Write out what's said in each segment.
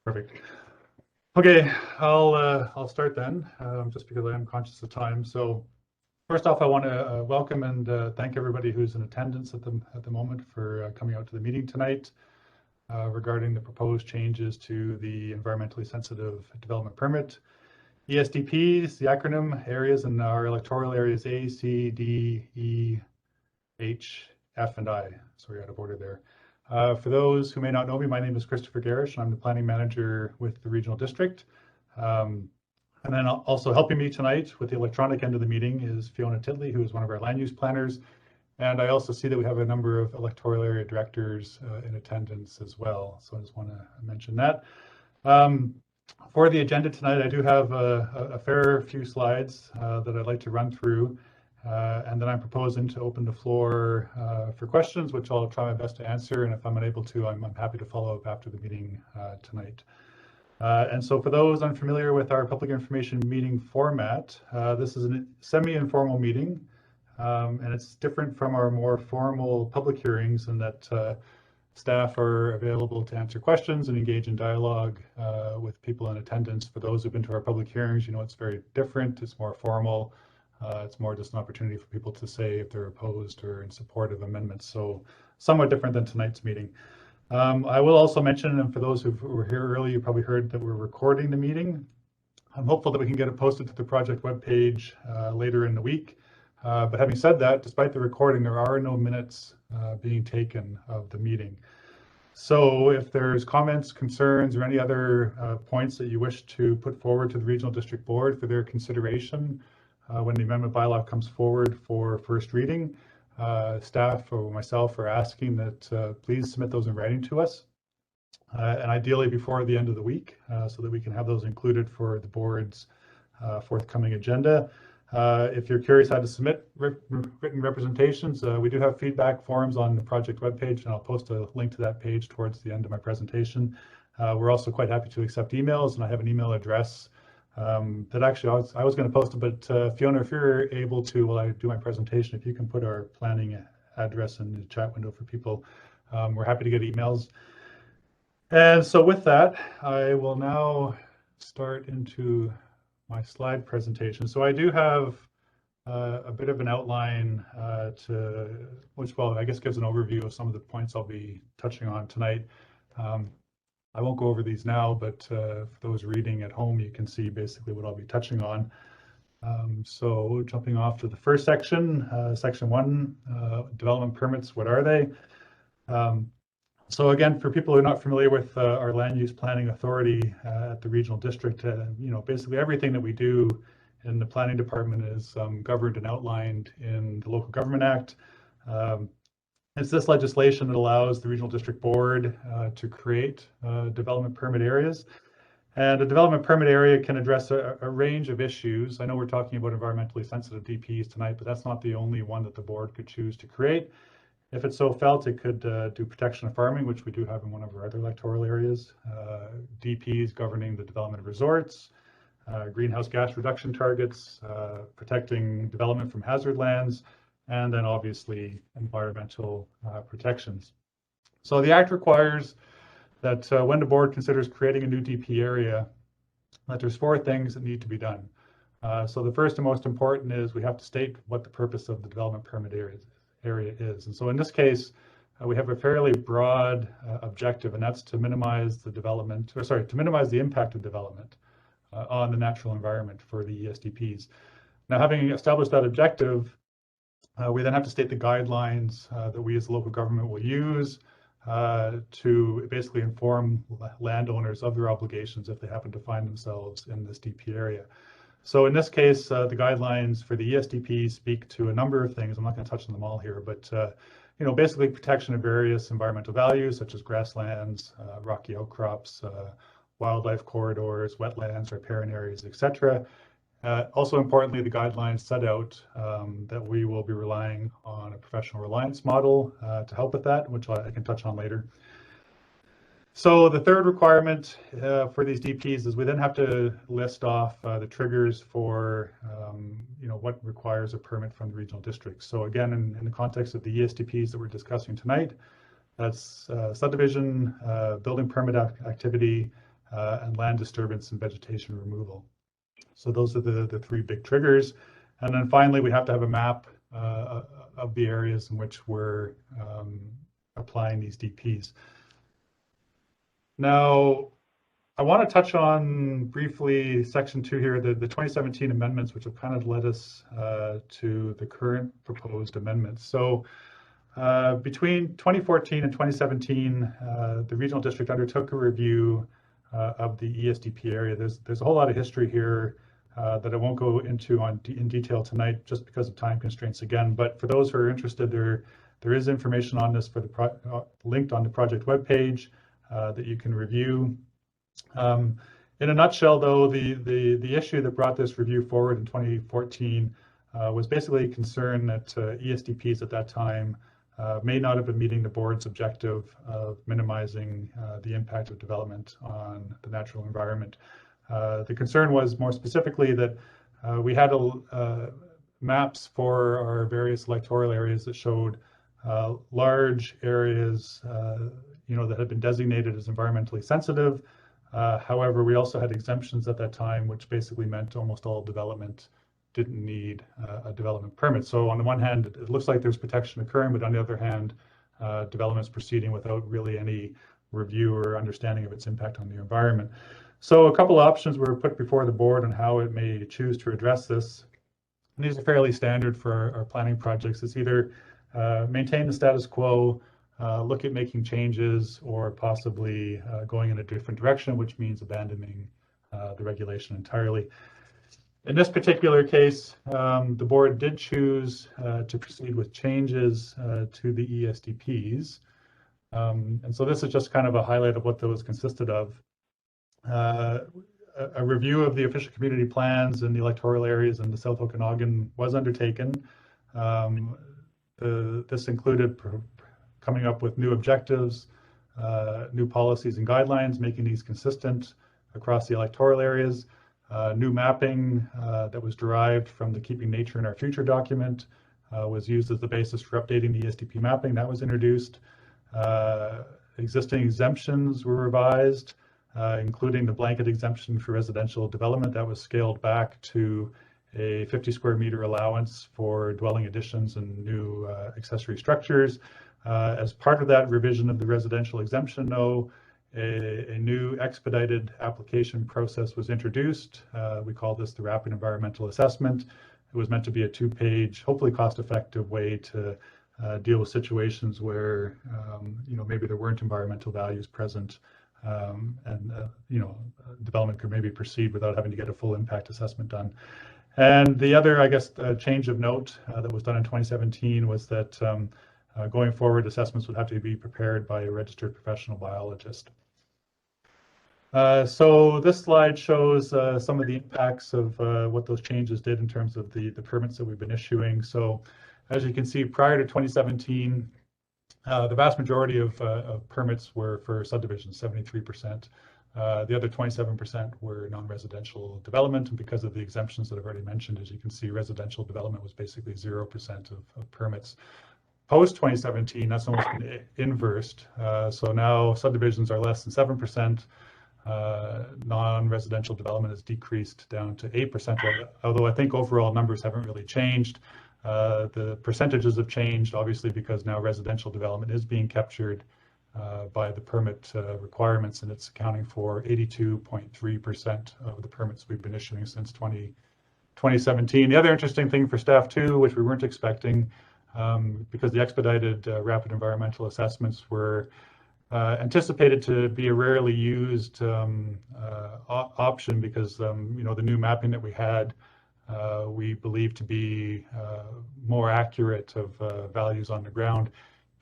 Perfect. Okay, I'll start then, just because I am conscious of time. So first off, I want to welcome and thank everybody who's in attendance at the moment for coming out to the meeting tonight regarding the proposed changes to the environmentally sensitive development permit. ESDP is the acronym, areas, and our electoral areas A, C, D, E, H, F, and I. Sorry, out of order there. For those who may not know me, my name is Christopher Garish, and I'm the planning manager with the regional district. And then also helping me tonight with the electronic end of the meeting is Fiona Titley, who is one of our land use planners. And I also see that we have a number of electoral area directors in attendance as well. So I just want to mention that. For the agenda tonight, I do have a fair few slides that I'd like to run through. And then I'm proposing to open the floor for questions, which I'll try my best to answer. And if I'm unable to, I'm happy to follow up after the meeting tonight. And so for those unfamiliar with our public information meeting format, this is a semi-informal meeting. And it's different from our more formal public hearings in that staff are available to answer questions and engage in dialogue with people in attendance. For those who've been to our public hearings, you know it's very different. It's more formal. It's more just an opportunity for people to say if they're opposed or in support of amendments. So somewhat different than tonight's meeting. I will also mention, and for those who were here early, you probably heard that we're recording the meeting. I'm hopeful that we can get it posted to the project webpage later in the week. But having said that, despite the recording, there are no minutes being taken of the meeting. So if there's comments, concerns, or any other points that you wish to put forward to the Regional District Board for their consideration, when the amendment bylaw comes forward for first reading, staff or myself are asking that please submit those in writing to us, and ideally before the end of the week, so that we can have those included for the board's forthcoming agenda. If you're curious how to submit written representations, we do have feedback forms on the project webpage, and I'll post a link to that page towards the end of my presentation. We're also quite happy to accept emails, and I have an email address that actually I was going to post it, but Fiona, if you're able to, while I do my presentation, if you can put our planning address in the chat window for people, we're happy to get emails. And so with that, I will now start into my slide presentation. So I do have a bit of an outline which, well, I guess gives an overview of some of the points I'll be touching on tonight. I won't go over these now, but for those reading at home, you can see basically what I'll be touching on. So jumping off to the first section, section 1, development permits, what are they? So again, for people who are not familiar with our land use planning authority at the regional district, you know, basically everything that we do in the planning department is governed and outlined in the Local Government Act. It's this legislation that allows the Regional District Board to create development permit areas. And a development permit area can address a range of issues. I know we're talking about environmentally sensitive DPs tonight, but that's not the only one that the board could choose to create. If it so felt, it could do protection of farming, which we do have in one of our other electoral areas, DPs governing the development of resorts, greenhouse gas reduction targets, protecting development from hazard lands, and then obviously environmental protections. So the Act requires that when the board considers creating a new DP area, that there's 4 things that need to be done. So the first and most important is we have to state what the purpose of the development permit area is. And so in this case, we have a fairly broad objective, and that's to minimize the development, or sorry, to minimize the impact of development on the natural environment for the ESDPs. Now, having established that objective, we then have to state the guidelines that we as a local government will use to basically inform landowners of their obligations if they happen to find themselves in this DP area. So in this case, the guidelines for the ESDP speak to a number of things. I'm not going to touch on them all here, but you know, basically protection of various environmental values such as grasslands, rocky outcrops, wildlife corridors, wetlands, riparian areas, etc. Also importantly, the guidelines set out that we will be relying on a professional reliance model to help with that, which I can touch on later. So the third requirement for these DPs is we then have to list off the triggers for you know, what requires a permit from the regional district. So again, in the context of the ESDPs that we're discussing tonight, that's subdivision, building permit activity, and land disturbance and vegetation removal. So those are the three big triggers. And then finally, we have to have a map of the areas in which we're applying these DPs. Now, I want to touch on briefly section 2 here, the 2017 amendments, which have kind of led us to the current proposed amendments. So between 2014 and 2017, the regional district undertook a review of the Esdp area. There's a whole lot of history here that I won't go into in detail tonight, just because of time constraints again. But for those who are interested, there is information on this for the linked on the project webpage that you can review. In a nutshell, though, the issue that brought this review forward in 2014 was basically concern that ESDPs at that time may not have been meeting the board's objective of minimizing the impact of development on the natural environment. The concern was more specifically that we had maps for our various electoral areas that showed large areas, that had been designated as environmentally sensitive. However, we also had exemptions at that time, which basically meant almost all development didn't need a development permit. So on the one hand, it looks like there's protection occurring, but on the other hand, development is proceeding without really any review or understanding of its impact on the environment. So a couple of options were put before the board on how it may choose to address this. And these are fairly standard for our planning projects. It's either maintain the status quo, look at making changes, or possibly going in a different direction, which means abandoning the regulation entirely. In this particular case, the board did choose to proceed with changes to the ESDPs. And so this is just kind of a highlight of what those consisted of. A review of the official community plans in the electoral areas in the South Okanagan was undertaken. This included coming up with new objectives, new policies and guidelines, making these consistent across the electoral areas. New mapping that was derived from the Keeping Nature in Our Future document was used as the basis for updating the ESDP mapping. That was introduced. Existing exemptions were revised, including the blanket exemption for residential development that was scaled back to a 50 square meter allowance for dwelling additions and new accessory structures. As part of that revision of the residential exemption, though, a new expedited application process was introduced. We call this the Rapid Environmental Assessment. It was meant to be a 2-page, hopefully cost-effective way to deal with situations where, maybe there weren't environmental values present, and development could maybe proceed without having to get a full impact assessment done. And the other, I guess, change of note that was done in 2017 was that going forward, assessments would have to be prepared by a registered professional biologist. So this slide shows some of the impacts of what those changes did in terms of the permits that we've been issuing. So as you can see, prior to 2017, the vast majority of permits were for subdivisions, 73%. The other 27% were non-residential development, and because of the exemptions that I've already mentioned, as you can see, residential development was basically 0% of permits. Post 2017, that's almost been inversed. So now subdivisions are less than 7%. Non-residential development has decreased down to 8%, although I think overall numbers haven't really changed. The percentages have changed, obviously, because now residential development is being captured by the permit requirements, and it's accounting for 82.3% of the permits we've been issuing since 2017. The other interesting thing for staff too, which we weren't expecting, because the expedited rapid environmental assessments were anticipated to be a rarely used option, because the new mapping that we had, we believe to be more accurate of values on the ground.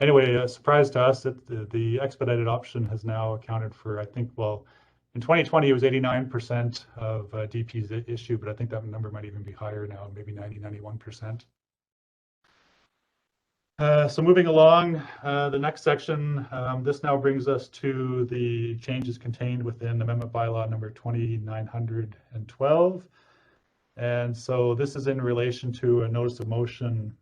Anyway, a surprise to us that the expedited option has now accounted for, I think, well, in 2020 it was 89% of DPs issued, but I think that number might even be higher now, maybe 91%. So moving along, the next section, this now brings us to the changes contained within Amendment Bylaw number 2912. And so this is in relation to a notice of motion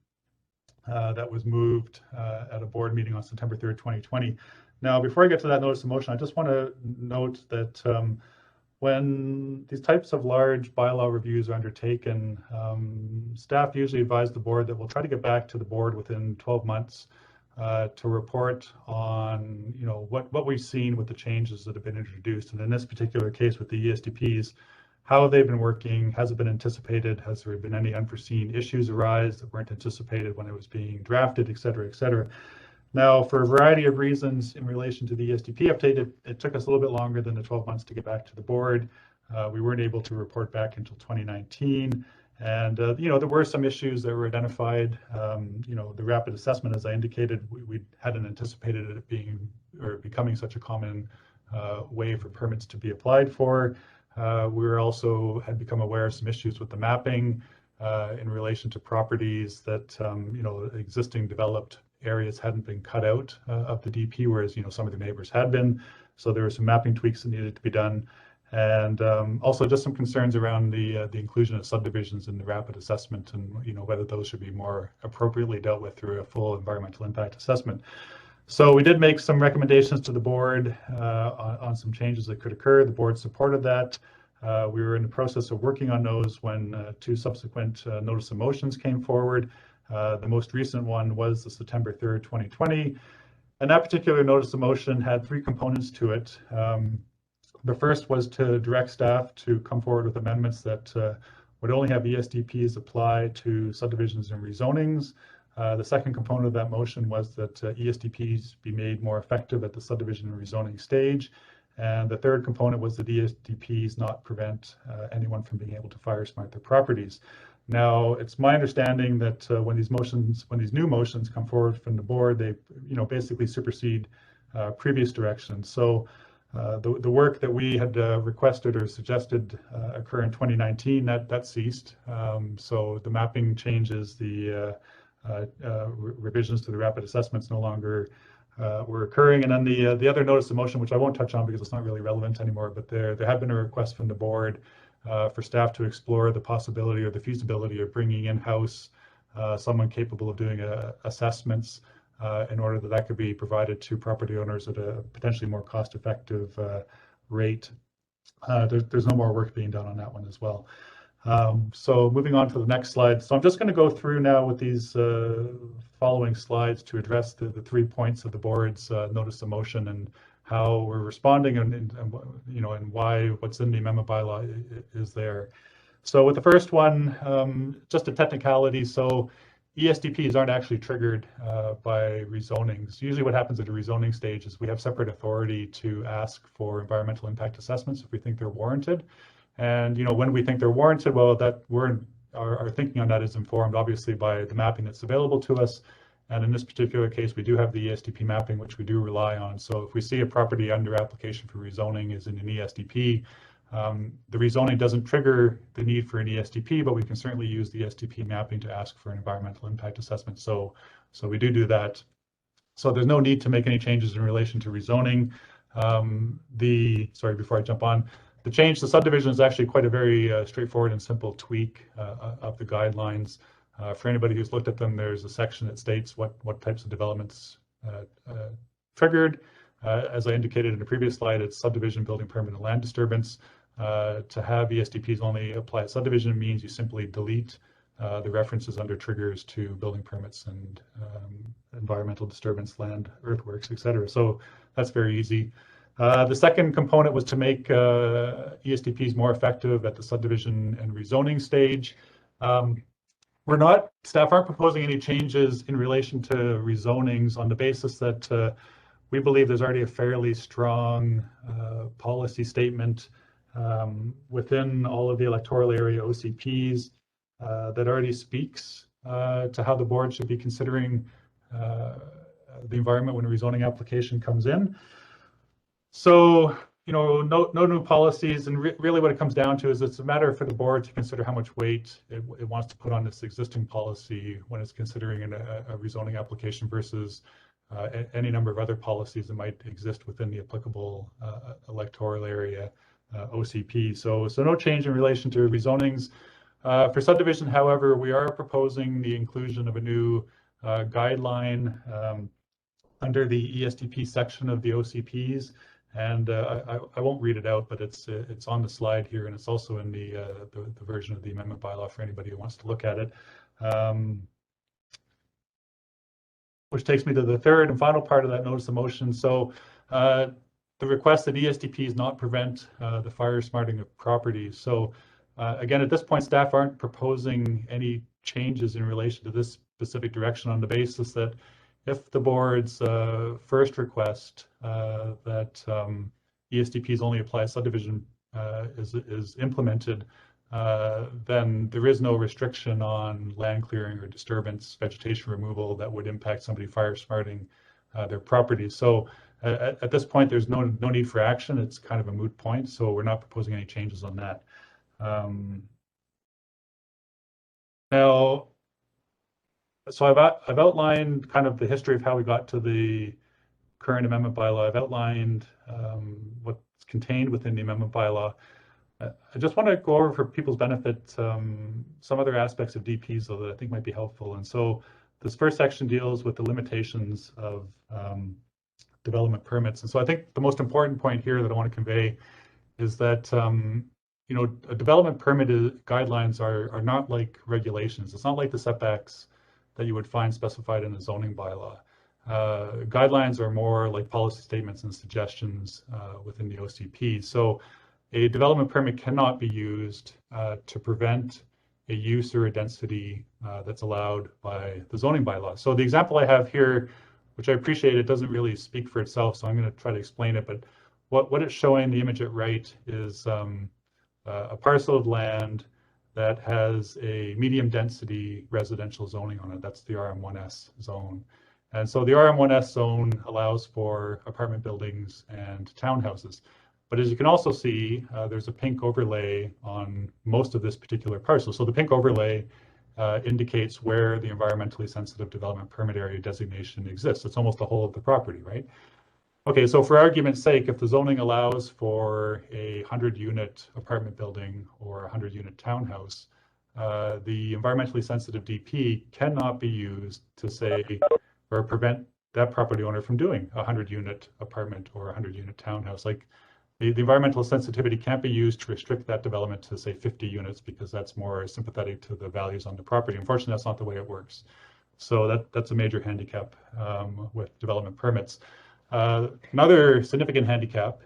that was moved at a board meeting on September 3rd, 2020. Now, before I get to that notice of motion, I just want to note that when these types of large bylaw reviews are undertaken, staff usually advise the board that we'll try to get back to the board within 12 months to report on, what we've seen with the changes that have been introduced. And in this particular case with the ESDPs, how they've been working, has it been anticipated, has there been any unforeseen issues arise that weren't anticipated when it was being drafted, et cetera, et cetera. Now, for a variety of reasons in relation to the ESDP update, it took us a little bit longer than the 12 months to get back to the board. We weren't able to report back until 2019. And, there were some issues that were identified. The rapid assessment, as I indicated, we hadn't anticipated it being or becoming such a common way for permits to be applied for. We were also had become aware of some issues with the mapping in relation to properties that, existing developed areas hadn't been cut out of the DP, whereas some of the neighbors had been. So there were some mapping tweaks that needed to be done, and also just some concerns around the inclusion of subdivisions in the rapid assessment, and whether those should be more appropriately dealt with through a full environmental impact assessment. So we did make some recommendations to the board on some changes that could occur. The board supported that. We were in the process of working on those when two subsequent notice of motions came forward. The most recent one was the September 3rd, 2020. And that particular notice of motion had three components to it. The first was to direct staff to come forward with amendments that would only have ESDPs apply to subdivisions and rezonings. The second component of that motion was that ESDPs be made more effective at the subdivision and rezoning stage. And the third component was that ESDPs not prevent anyone from being able to Firesmart their properties. Now, it's my understanding that when these new motions come forward from the board, they, basically supersede previous directions. So the work that we had requested or suggested occur in 2019, that ceased. So the mapping changes, the revisions to the rapid assessments no longer were occurring. And then the other notice of motion, which I won't touch on because it's not really relevant anymore, but there had been a request from the board for staff to explore the possibility or the feasibility of bringing in-house someone capable of doing assessments in order that could be provided to property owners at a potentially more cost-effective rate. There's no more work being done on that one as well. So moving on to the next slide. So I'm just going to go through now with these following slides to address the 3 points of the board's notice of motion and how we're responding and why what's in the amendment bylaw is there. So with the first one, just a technicality. So ESDPs aren't actually triggered by rezonings. Usually what happens at a rezoning stage is we have separate authority to ask for environmental impact assessments if we think they're warranted. And when we think they're warranted, well, our thinking on that is informed obviously by the mapping that's available to us. And in this particular case, we do have the ESDP mapping, which we do rely on. So if we see a property under application for rezoning is in an ESDP, the rezoning doesn't trigger the need for an ESDP, but we can certainly use the ESDP mapping to ask for an environmental impact assessment. So we do that. So there's no need to make any changes in relation to rezoning. Before I jump on, the change to subdivision is actually quite a very straightforward and simple tweak of the guidelines. For anybody who's looked at them, there's a section that states what types of developments triggered. As I indicated in the previous slide, it's subdivision, building permit, and land disturbance. To have ESDPs only apply at subdivision means you simply delete the references under triggers to building permits and environmental disturbance, land, earthworks, etc. So that's very easy. The second component was to make ESDPs more effective at the subdivision and rezoning stage. Staff aren't proposing any changes in relation to rezonings on the basis that we believe there's already a fairly strong policy statement within all of the electoral area OCPs that already speaks to how the board should be considering the environment when a rezoning application comes in. So, no new policies, and really what it comes down to is it's a matter for the board to consider how much weight it wants to put on this existing policy when it's considering a rezoning application versus any number of other policies that might exist within the applicable electoral area OCP. So no change in relation to rezonings. For subdivision, however, we are proposing the inclusion of a new guideline under the ESDP section of the OCPs. And I won't read it out, but it's on the slide here, and it's also in the version of the amendment bylaw for anybody who wants to look at it. Which takes me to the third and final part of that notice of motion. So the request that ESDPs not prevent the fire smarting of properties. So again, at this point, staff aren't proposing any changes in relation to this specific direction on the basis that if the board's first request that ESDPs only apply subdivision is implemented, then there is no restriction on land clearing or disturbance, vegetation removal that would impact somebody fire smarting their property. So at this point, there's no need for action. It's kind of a moot point, so we're not proposing any changes on that. Now, so I've outlined kind of the history of how we got to the current amendment bylaw. I've outlined what's contained within the amendment bylaw. I just want to go over, for people's benefit, some other aspects of DPs, though, that I think might be helpful. And so this first section deals with the limitations of development permits. And so I think the most important point here that I want to convey is that you know, a development permit guidelines are not like regulations. It's not like the setbacks that you would find specified in the zoning bylaw. Guidelines are more like policy statements and suggestions within the OCP. So a development permit cannot be used to prevent a use or a density that's allowed by the zoning bylaw. So the example I have here, which I appreciate, it doesn't really speak for itself, so I'm going to try to explain it. But what it's showing, the image at right, is a parcel of land that has a medium density residential zoning on it. That's the RM1S zone. And so the RM1S zone allows for apartment buildings and townhouses. But as you can also see, there's a pink overlay on most of this particular parcel. So the pink overlay indicates where the environmentally sensitive development permit area designation exists. It's almost the whole of the property, right? Okay, so for argument's sake, if the zoning allows for a 100-unit apartment building or a 100-unit townhouse, the environmentally sensitive DP cannot be used to say or prevent that property owner from doing a 100-unit apartment or a 100-unit townhouse. Like the environmental sensitivity can't be used to restrict that development to, say, 50 units because that's more sympathetic to the values on the property. Unfortunately, that's not the way it works. So that's a major handicap with development permits. Another significant handicap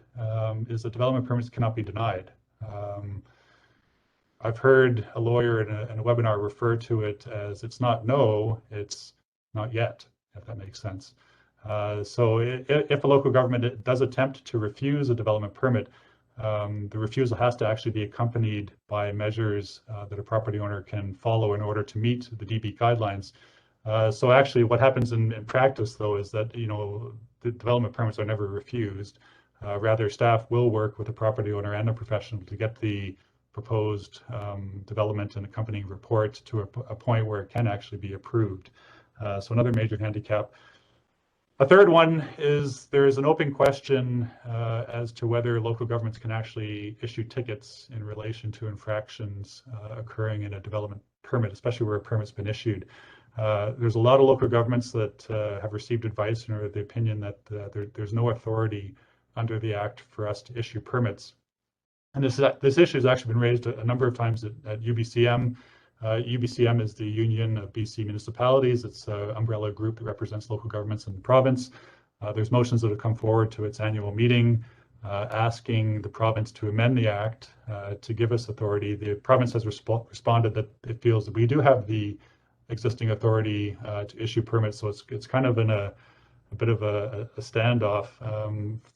is that development permits cannot be denied. I've heard a lawyer in a webinar refer to it as it's not no, it's not yet, if that makes sense. So if a local government does attempt to refuse a development permit, the refusal has to actually be accompanied by measures that a property owner can follow in order to meet the DB guidelines. So actually what happens in practice, though, is that, you know, the development permits are never refused. Rather, staff will work with the property owner and a professional to get the proposed development and accompanying report to a point where it can actually be approved. So another major handicap. A third one is there is an open question as to whether local governments can actually issue tickets in relation to infractions occurring in a development permit, especially where a permit's been issued. There's a lot of local governments that have received advice and are of the opinion that there's no authority under the Act for us to issue permits. And this issue has actually been raised a number of times at UBCM. UBCM is the Union of BC Municipalities. It's an umbrella group that represents local governments in the province. There's motions that have come forward to its annual meeting asking the province to amend the Act to give us authority. The province has responded that it feels that we do have the existing authority to issue permits, so it's kind of in a bit of a standoff.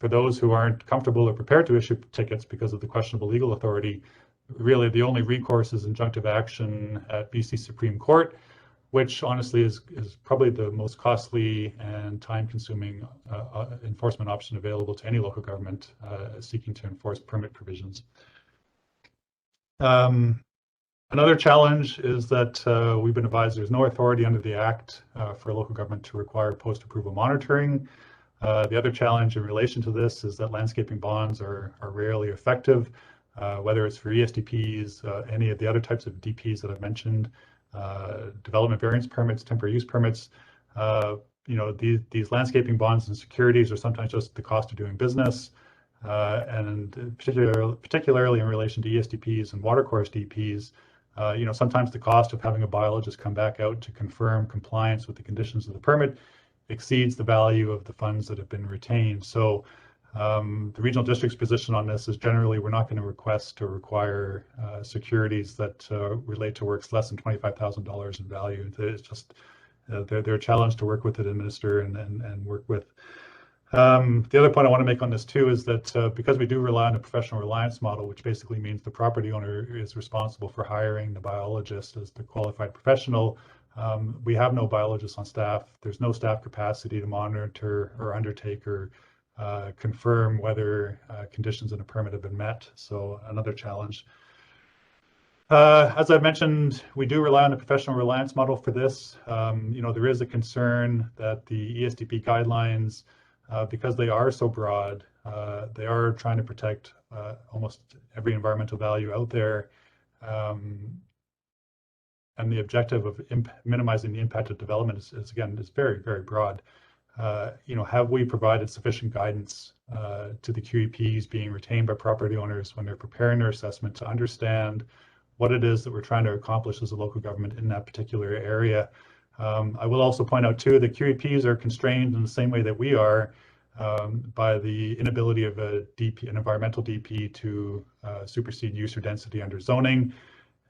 For those who aren't comfortable or prepared to issue tickets because of the questionable legal authority, really the only recourse is injunctive action at BC Supreme Court, which honestly is probably the most costly and time-consuming enforcement option available to any local government seeking to enforce permit provisions. Another challenge is that we've been advised there's no authority under the Act for a local government to require post-approval monitoring. The other challenge in relation to this is that landscaping bonds are rarely effective, whether it's for ESDPs, any of the other types of DPs that I've mentioned, development variance permits, temporary use permits. these landscaping bonds and securities are sometimes just the cost of doing business, and particularly in relation to ESDPs and watercourse DPs. Sometimes the cost of having a biologist come back out to confirm compliance with the conditions of the permit exceeds the value of the funds that have been retained. So the regional district's position on this is generally we're not going to request or require securities that relate to works less than $25,000 in value. It's just they're a challenge to work with and administer and work with. The other point I want to make on this too is that because we do rely on a professional reliance model, which basically means the property owner is responsible for hiring the biologist as the qualified professional, we have no biologists on staff. There's no staff capacity to monitor or undertake or confirm whether conditions in a permit have been met. So another challenge. As I mentioned, we do rely on the professional reliance model for this. There is a concern that the ESDP guidelines, because they are so broad, they are trying to protect almost every environmental value out there. And the objective of minimizing the impact of development is again, very, very broad. Have we provided sufficient guidance to the QEPs being retained by property owners when they're preparing their assessment to understand what it is that we're trying to accomplish as a local government in that particular area? I will also point out too that QEPs are constrained in the same way that we are by the inability of an environmental DP to supersede use or density under zoning.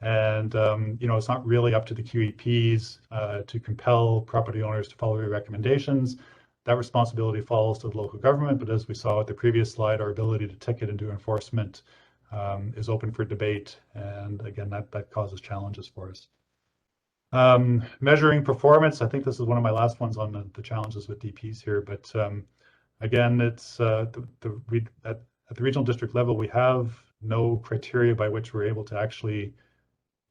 And it's not really up to the QEPs to compel property owners to follow their recommendations. That responsibility falls to the local government, but as we saw with the previous slide, our ability to ticket and do enforcement is open for debate, and again, that causes challenges for us. Measuring performance, I think this is one of my last ones on the challenges with DPs here, but again, it's at the regional district level, we have no criteria by which we're able to actually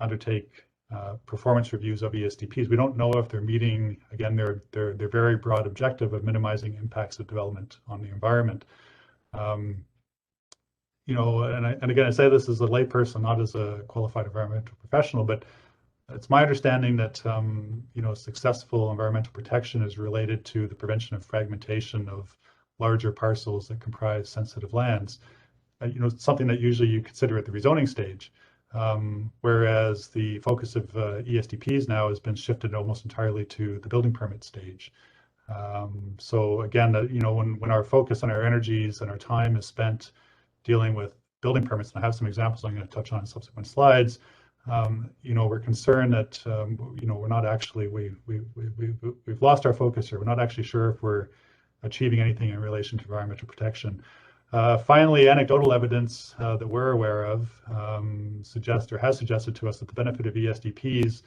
undertake performance reviews of ESDPs. We don't know if they're meeting, again, their very broad objective of minimizing impacts of development on the environment. And again, I say this as a layperson, not as a qualified environmental professional, but it's my understanding that successful environmental protection is related to the prevention of fragmentation of larger parcels that comprise sensitive lands. Something that usually you consider at the rezoning stage. Whereas the focus of ESDPs now has been shifted almost entirely to the building permit stage. So again, when our focus on our energies and our time is spent dealing with building permits, and I have some examples I'm going to touch on in subsequent slides, we're concerned that we're not actually we've lost our focus here. We're not actually sure if we're achieving anything in relation to environmental protection. Finally, anecdotal evidence that we're aware of has suggested to us that the benefit of ESDPs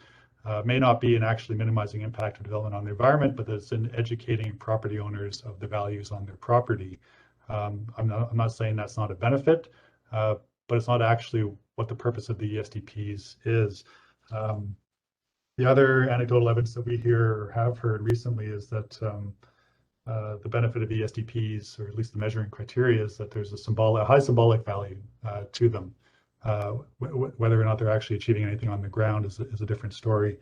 may not be in actually minimizing impact of development on the environment, but that it's in educating property owners of the values on their property. I'm not saying that's not a benefit, but it's not actually what the purpose of the ESDPs is. The other anecdotal evidence that we hear or have heard recently is that the benefit of ESDPs, or at least the measuring criteria, is that there's a high symbolic value to them. Whether or not they're actually achieving anything on the ground is a different story.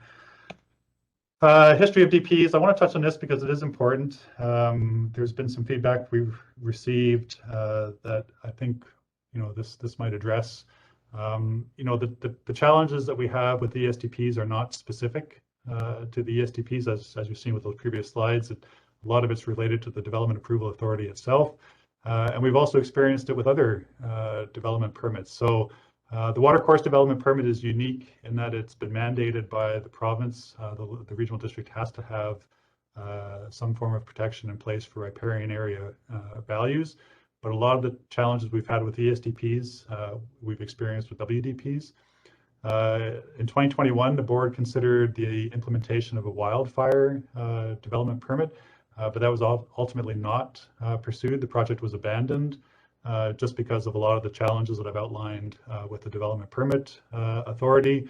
History of DPs, I want to touch on this because it is important. There's been some feedback we've received that I think this might address. The challenges that we have with the ESDPs are not specific to the ESDPs, as you've seen with those previous slides. A lot of it's related to the Development Approval Authority itself. And we've also experienced it with other development permits. So the watercourse development permit is unique in that it's been mandated by the province. The regional district has to have some form of protection in place for riparian area values. But a lot of the challenges we've had with ESDPs, we've experienced with WDPs. In 2021, the board considered the implementation of a wildfire development permit, but that was ultimately not pursued. The project was abandoned just because of a lot of the challenges that I've outlined with the Development Permit Authority.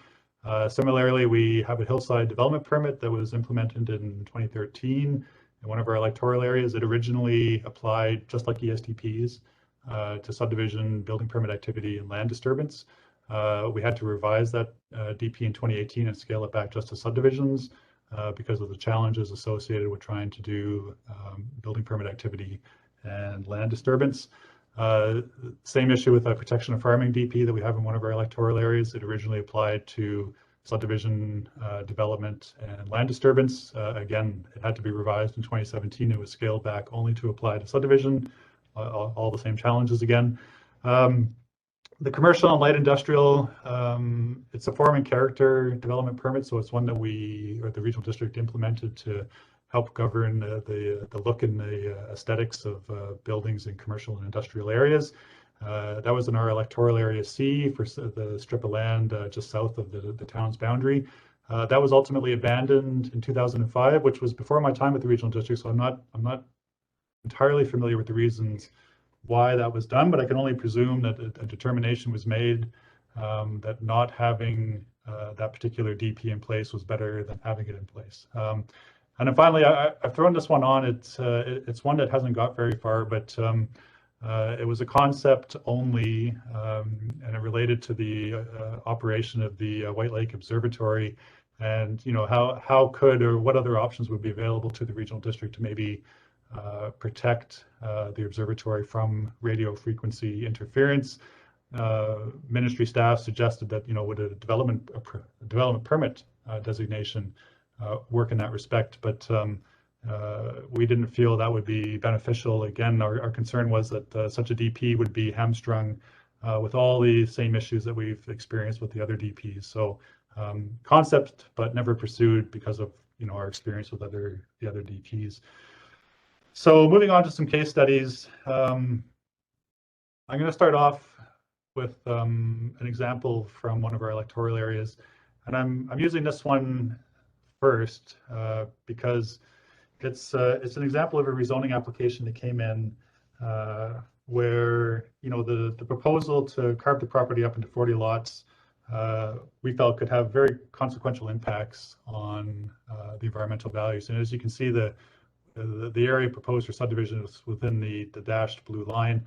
Similarly, we have a Hillside development permit that was implemented in 2013 in one of our electoral areas. It originally applied, just like ESDPs, to subdivision, building permit activity, and land disturbance. We had to revise that DP in 2018 and scale it back just to subdivisions. because of the challenges associated with trying to do building permit activity and land disturbance. Same issue with the protection of farming DP that we have in one of our electoral areas. It originally applied to subdivision development and land disturbance. Again, it had to be revised in 2017. It was scaled back only to apply to subdivision, all the same challenges again. The commercial and light industrial, it's a form and character development permit, so it's one that we, or the regional district, implemented to help govern the look and the aesthetics of buildings in commercial and industrial areas. That was in our electoral area C for the strip of land just south of the town's boundary. That was ultimately abandoned in 2005, which was before my time at the regional district, so I'm not entirely familiar with the reasons why that was done, but I can only presume that a determination was made that not having that particular DP in place was better than having it in place. And then finally, I've thrown this one on. It's one that hasn't got very far, but it was a concept only, and it related to the operation of the White Lake Observatory, and how could or what other options would be available to the regional district to maybe protect the observatory from radio frequency interference. Ministry staff suggested that would a development permit designation work in that respect, but we didn't feel that would be beneficial. Again, our concern was that such a DP would be hamstrung with all the same issues that we've experienced with the other DPs. So concept, but never pursued because of our experience with the other DPs. So moving on to some case studies, I'm going to start off with an example from one of our electoral areas, and I'm using this one first because it's an example of a rezoning application that came in where the proposal to carve the property up into 40 lots we felt could have very consequential impacts on the environmental values. And as you can see, the area proposed for subdivision is within the dashed blue line.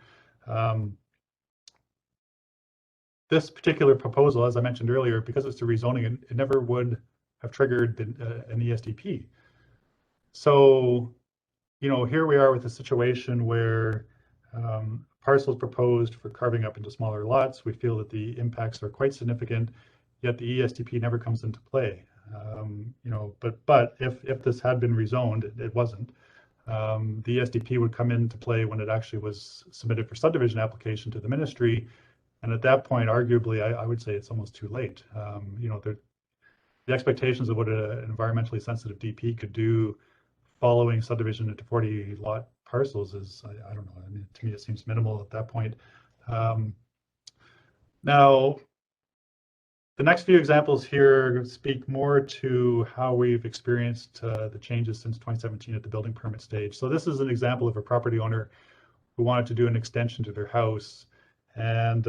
This particular proposal, as I mentioned earlier, because it's a rezoning, it never would have triggered an Esdp. So, here we are with a situation where parcels proposed for carving up into smaller lots. We feel that the impacts are quite significant, yet the Esdp never comes into play. But if this had been rezoned, it wasn't. The Esdp would come into play when it actually was submitted for subdivision application to the ministry, and at that point, arguably, I would say it's almost too late. The expectations of what an environmentally sensitive DP could do following subdivision into 40 lot parcels is, I don't know. I mean, to me, it seems minimal at that point. Now, the next few examples here speak more to how we've experienced the changes since 2017 at the building permit stage. So this is an example of a property owner who wanted to do an extension to their house. And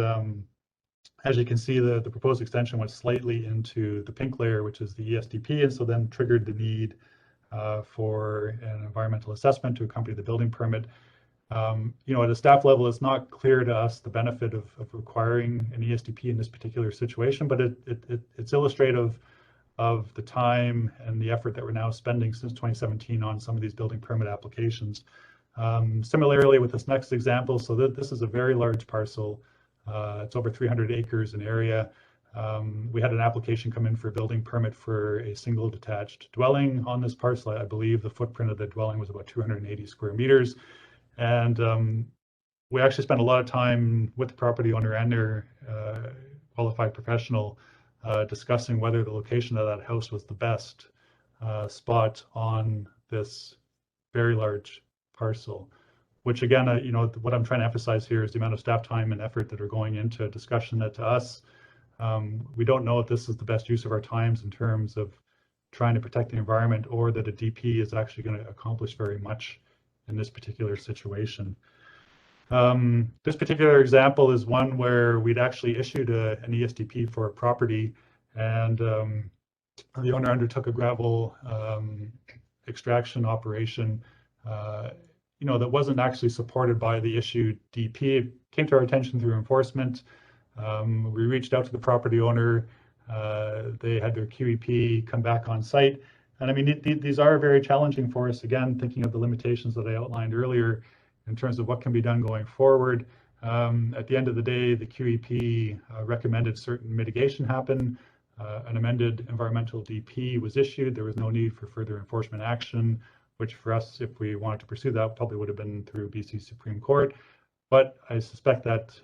as you can see, the proposed extension went slightly into the pink layer, which is the Esdp, and so then triggered the need for an environmental assessment to accompany the building permit. At a staff level, it's not clear to us the benefit of requiring an Esdp in this particular situation, but it's illustrative of the time and the effort that we're now spending since 2017 on some of these building permit applications. Similarly with this next example, so this is a very large parcel. It's over 300 acres in area. We had an application come in for a building permit for a single detached dwelling on this parcel. I believe the footprint of the dwelling was about 280 square meters. And we actually spent a lot of time with the property owner and their qualified professional discussing whether the location of that house was the best spot on this very large parcel, which again, what I'm trying to emphasize here is the amount of staff time and effort that are going into a discussion that to us, we don't know if this is the best use of our times in terms of trying to protect the environment, or that a DP is actually going to accomplish very much in this particular situation. This particular example is one where we'd actually issued an Esdp for a property, and the owner undertook a gravel extraction operation that wasn't actually supported by the issued DP. It came to our attention through enforcement. We reached out to the property owner. They had their QEP come back on site. And I mean, these are very challenging for us, again, thinking of the limitations that I outlined earlier in terms of what can be done going forward. At the end of the day, the QEP recommended certain mitigation happen. An amended environmental DP was issued. There was no need for further enforcement action, which for us, if we wanted to pursue that, probably would have been through BC Supreme Court. But I suspect that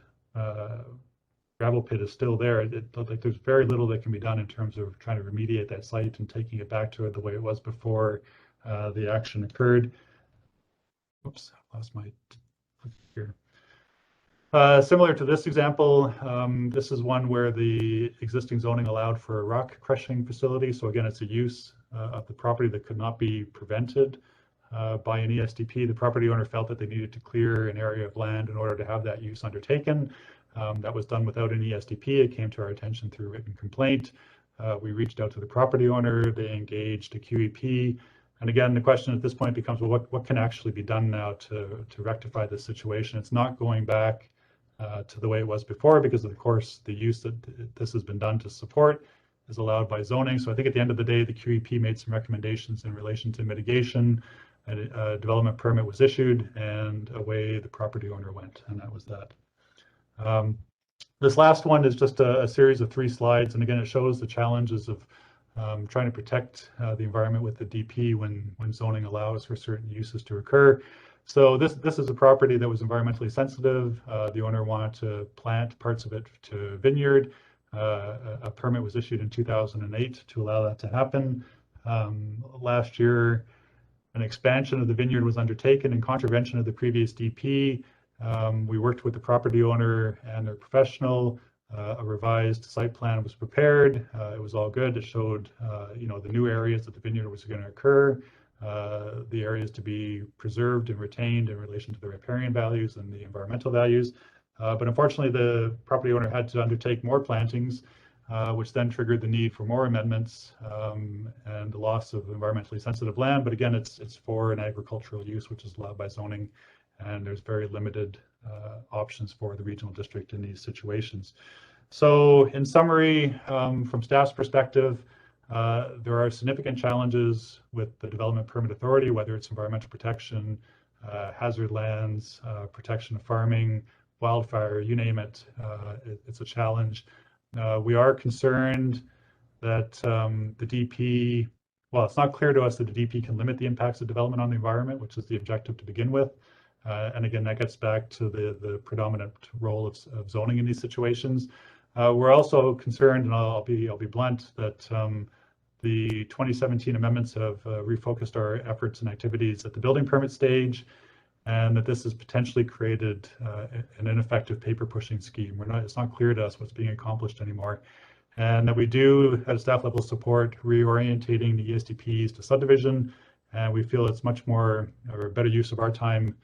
gravel pit is still there. Like there's very little that can be done in terms of trying to remediate that site and taking it back to the way it was before the action occurred. Oops, I lost my here. Similar to this example, this is one where the existing zoning allowed for a rock crushing facility. So again, it's a use of the property that could not be prevented by an ESDP. The property owner felt that they needed to clear an area of land in order to have that use undertaken. That was done without an ESDP. It came to our attention through written complaint. We reached out to the property owner. They engaged a QEP. And again, the question at this point becomes, well, what can actually be done now to rectify this situation? It's not going back to the way it was before, because of course the use that this has been done to support is allowed by zoning. So I think at the end of the day, the QEP made some recommendations in relation to mitigation. A development permit was issued, and away the property owner went, and that was that. This last one is just a series of 3 slides, and again, it shows the challenges of trying to protect the environment with the DP when zoning allows for certain uses to occur. So this is a property that was environmentally sensitive. The owner wanted to plant parts of it to vineyard. A permit was issued in 2008 to allow that to happen. Last year, an expansion of the vineyard was undertaken in contravention of the previous DP. We worked with the property owner and their professional. A revised site plan was prepared. It was all good. It showed, the new areas that the vineyard was going to occur, the areas to be preserved and retained in relation to the riparian values and the environmental values. But unfortunately, the property owner had to undertake more plantings, which then triggered the need for more amendments and the loss of environmentally sensitive land. But again, it's for an agricultural use, which is allowed by zoning, and there's very limited options for the regional district in these situations. So in summary, from staff's perspective, there are significant challenges with the Development Permit Authority, whether it's environmental protection, hazard lands, protection of farming, wildfire, you name it, it's a challenge. We are concerned that the DP, well, it's not clear to us that the DP can limit the impacts of development on the environment, which is the objective to begin with. And again, that gets back to the predominant role of zoning in these situations. We're also concerned, and I'll be blunt, that the 2017 amendments have refocused our efforts and activities at the building permit stage, and that this has potentially created an ineffective paper pushing scheme. It's not clear to us what's being accomplished anymore, and that we do at a staff level support reorientating the ESDPs to subdivision, and we feel it's much more or a better use of our time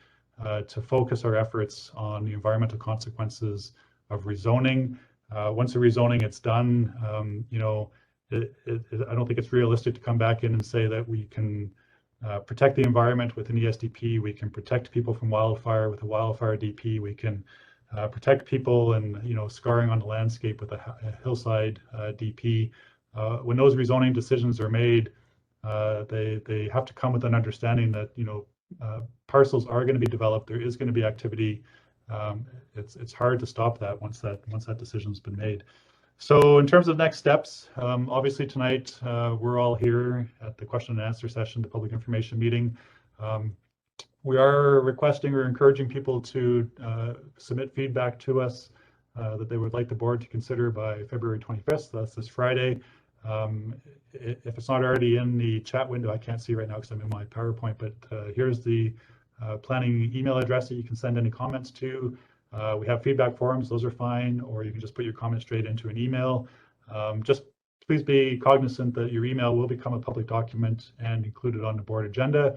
to focus our efforts on the environmental consequences of rezoning. Once the rezoning it's done, I don't think it's realistic to come back in and say that we can protect the environment with an ESDP, we can protect people from wildfire with a wildfire DP, we can protect people and scarring on the landscape with a hillside DP. When those rezoning decisions are made, they have to come with an understanding that parcels are going to be developed. There is going to be activity. It's hard to stop that once that decision's been made. So in terms of next steps, obviously tonight we're all here at the question and answer session, the public information meeting. We are requesting or encouraging people to submit feedback to us that they would like the board to consider by February 25th. So that's this Friday. If it's not already in the chat window, I can't see right now because I'm in my PowerPoint, but here's the planning email address that you can send any comments to. We have feedback forums, those are fine, or you can just put your comments straight into an email. Just please be cognizant that your email will become a public document and included on the board agenda.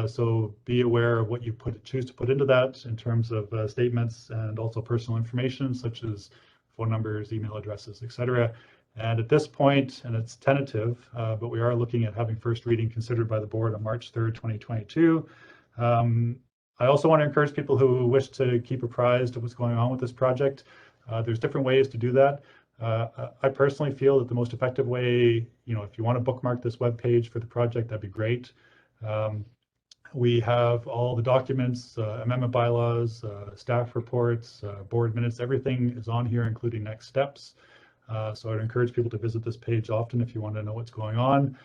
So be aware of what you choose to put into that in terms of statements and also personal information such as phone numbers, email addresses, etc. And at this point, and it's tentative, but we are looking at having first reading considered by the board on March 3rd, 2022. I also want to encourage people who wish to keep apprised of what's going on with this project. There's different ways to do that. I personally feel that the most effective way, if you want to bookmark this web page for the project, that'd be great. We have all the documents, amendment bylaws, staff reports, board minutes, everything is on here, including next steps. So I'd encourage people to visit this page often if you want to know what's going on.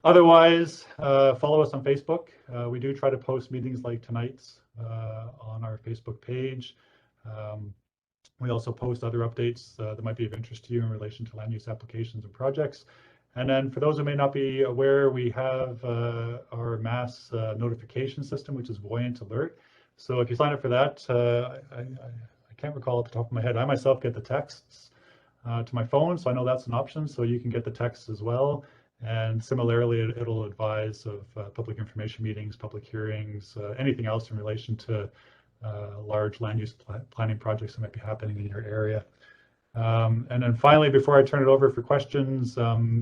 Otherwise, follow us on Facebook. We do try to post meetings like tonight's on our Facebook page. We also post other updates that might be of interest to you in relation to land use applications and projects. And then for those who may not be aware, we have our mass notification system, which is Voyant Alert. So if you sign up for that, I can't recall at the top of my head, I myself get the texts to my phone, so I know that's an option, so you can get the texts as well. And similarly, it'll advise of public information meetings, public hearings, anything else in relation to large land use planning projects that might be happening in your area. And then finally, before I turn it over for questions,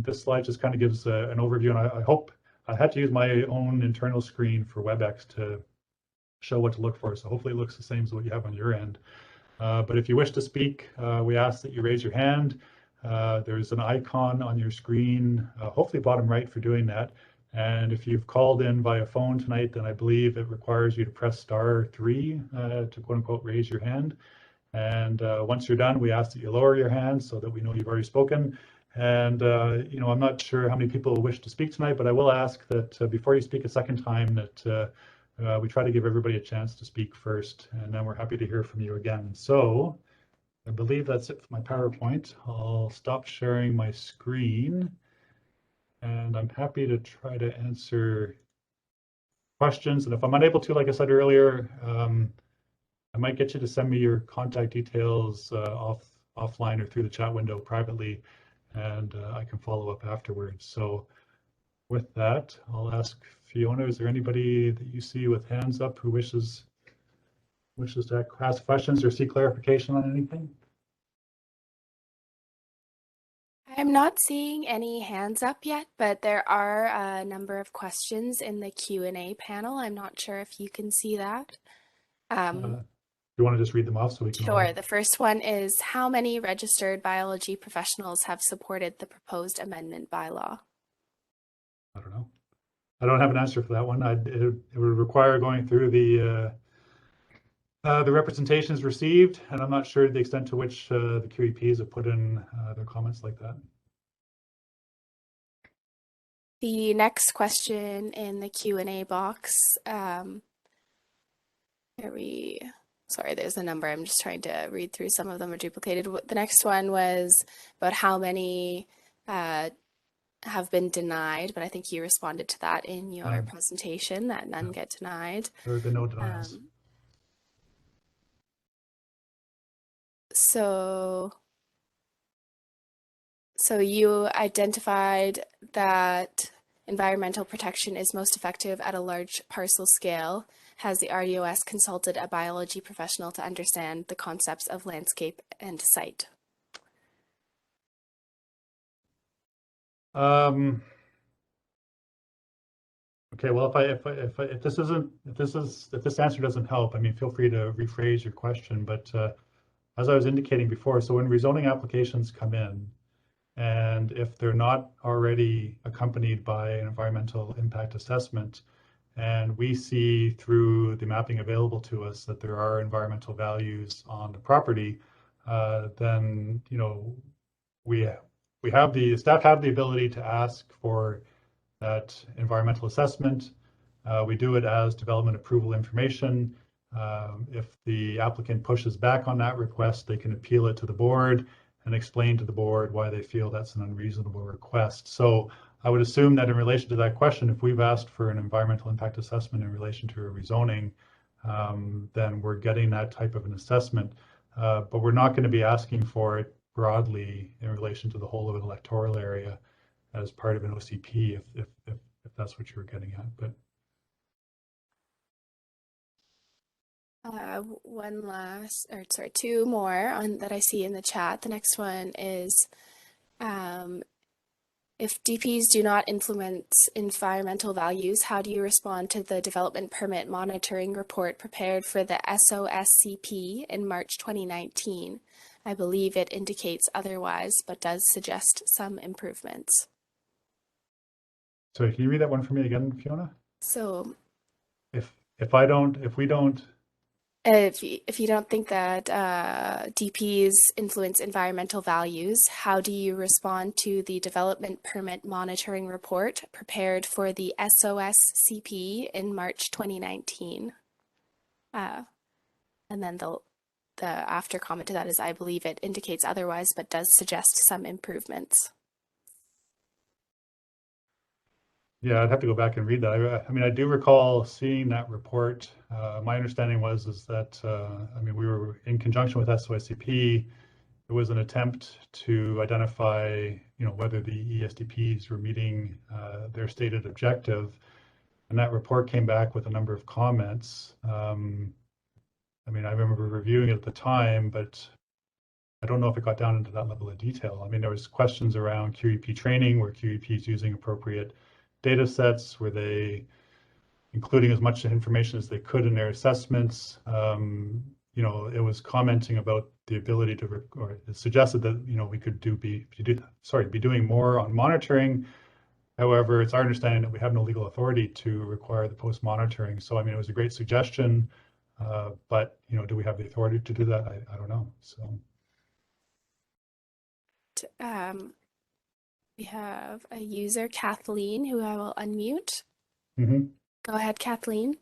this slide just kind of gives an overview, and I hope I had to use my own internal screen for WebEx to show what to look for. So hopefully it looks the same as what you have on your end. But if you wish to speak, we ask that you raise your hand. There's an icon on your screen, hopefully bottom right, for doing that. And if you've called in via phone tonight, then I believe it requires you to press *3 to quote unquote raise your hand. And once you're done, we ask that you lower your hand so that we know you've already spoken. And I'm not sure how many people wish to speak tonight, but I will ask that before you speak a second time, that we try to give everybody a chance to speak first, and then we're happy to hear from you again. So I believe that's it for my PowerPoint. I'll stop sharing my screen, and I'm happy to try to answer questions. And if I'm unable to, like I said earlier, I might get you to send me your contact details offline or through the chat window privately, and I can follow up afterwards. So with that, I'll ask Fiona, is there anybody that you see with hands up who wishes to ask questions or seek clarification on anything? I'm not seeing any hands up yet, but there are a number of questions in the Q&A panel. I'm not sure if you can see that. You want to just read them off so we can Sure. The first one is, how many registered biology professionals have supported the proposed amendment bylaw? I don't know. I don't have an answer for that one. It would require going through the representations received, and I'm not sure the extent to which the QEPs have put in their comments like that. The next question in the Q&A box, sorry, there's a number. I'm just trying to read through. Some of them are duplicated. The next one was about how many have been denied, but I think you responded to that in your presentation, that none get denied. There have been no denials. So you identified that environmental protection is most effective at a large parcel scale. Has the RDOS consulted a biology professional to understand the concepts of landscape and site? Okay, well, if this answer doesn't help, I mean, feel free to rephrase your question. But as I was indicating before, so when rezoning applications come in, and if they're not already accompanied by an environmental impact assessment, and we see through the mapping available to us that there are environmental values on the property, then staff have the ability to ask for that environmental assessment. We do it as development approval information. If the applicant pushes back on that request, they can appeal it to the board and explain to the board why they feel that's an unreasonable request. So I would assume that in relation to that question, if we've asked for an environmental impact assessment in relation to a rezoning, then we're getting that type of an assessment, but we're not going to be asking for it broadly in relation to the whole of an electoral area as part of an OCP, if that's what you were getting at. But two more that I see in the chat. The next one is, if DPs do not implement environmental values, how do you respond to the development permit monitoring report prepared for the Soscp in March 2019? I believe it indicates otherwise, but does suggest some improvements. So can you read that one for me again, Fiona? So If we don't, if you don't think that DPs influence environmental values, how do you respond to the Development Permit Monitoring Report prepared for the Soscp in March 2019? And then the after comment to that is, I believe it indicates otherwise, but does suggest some improvements. yeah, I'd have to go back and read that. I mean, I do recall seeing that report. My understanding is that I mean, we were in conjunction with Soscp. It was an attempt to identify, whether the ESDPs were meeting their stated objective, and that report came back with a number of comments. I mean, I remember reviewing it at the time, but I don't know if it got down into that level of detail. I mean, there was questions around QEP training, were QEPs using appropriate data sets? Were they including as much information as they could in their assessments? It was commenting about the ability to, or it suggested that, we could be doing more on monitoring. However, it's our understanding that we have no legal authority to require the post monitoring. So, I mean, it was a great suggestion, but, do we have the authority to do that? I don't know. So. We have a user, Kathleen, who I will unmute. Mm-hmm. Go ahead, Kathleen.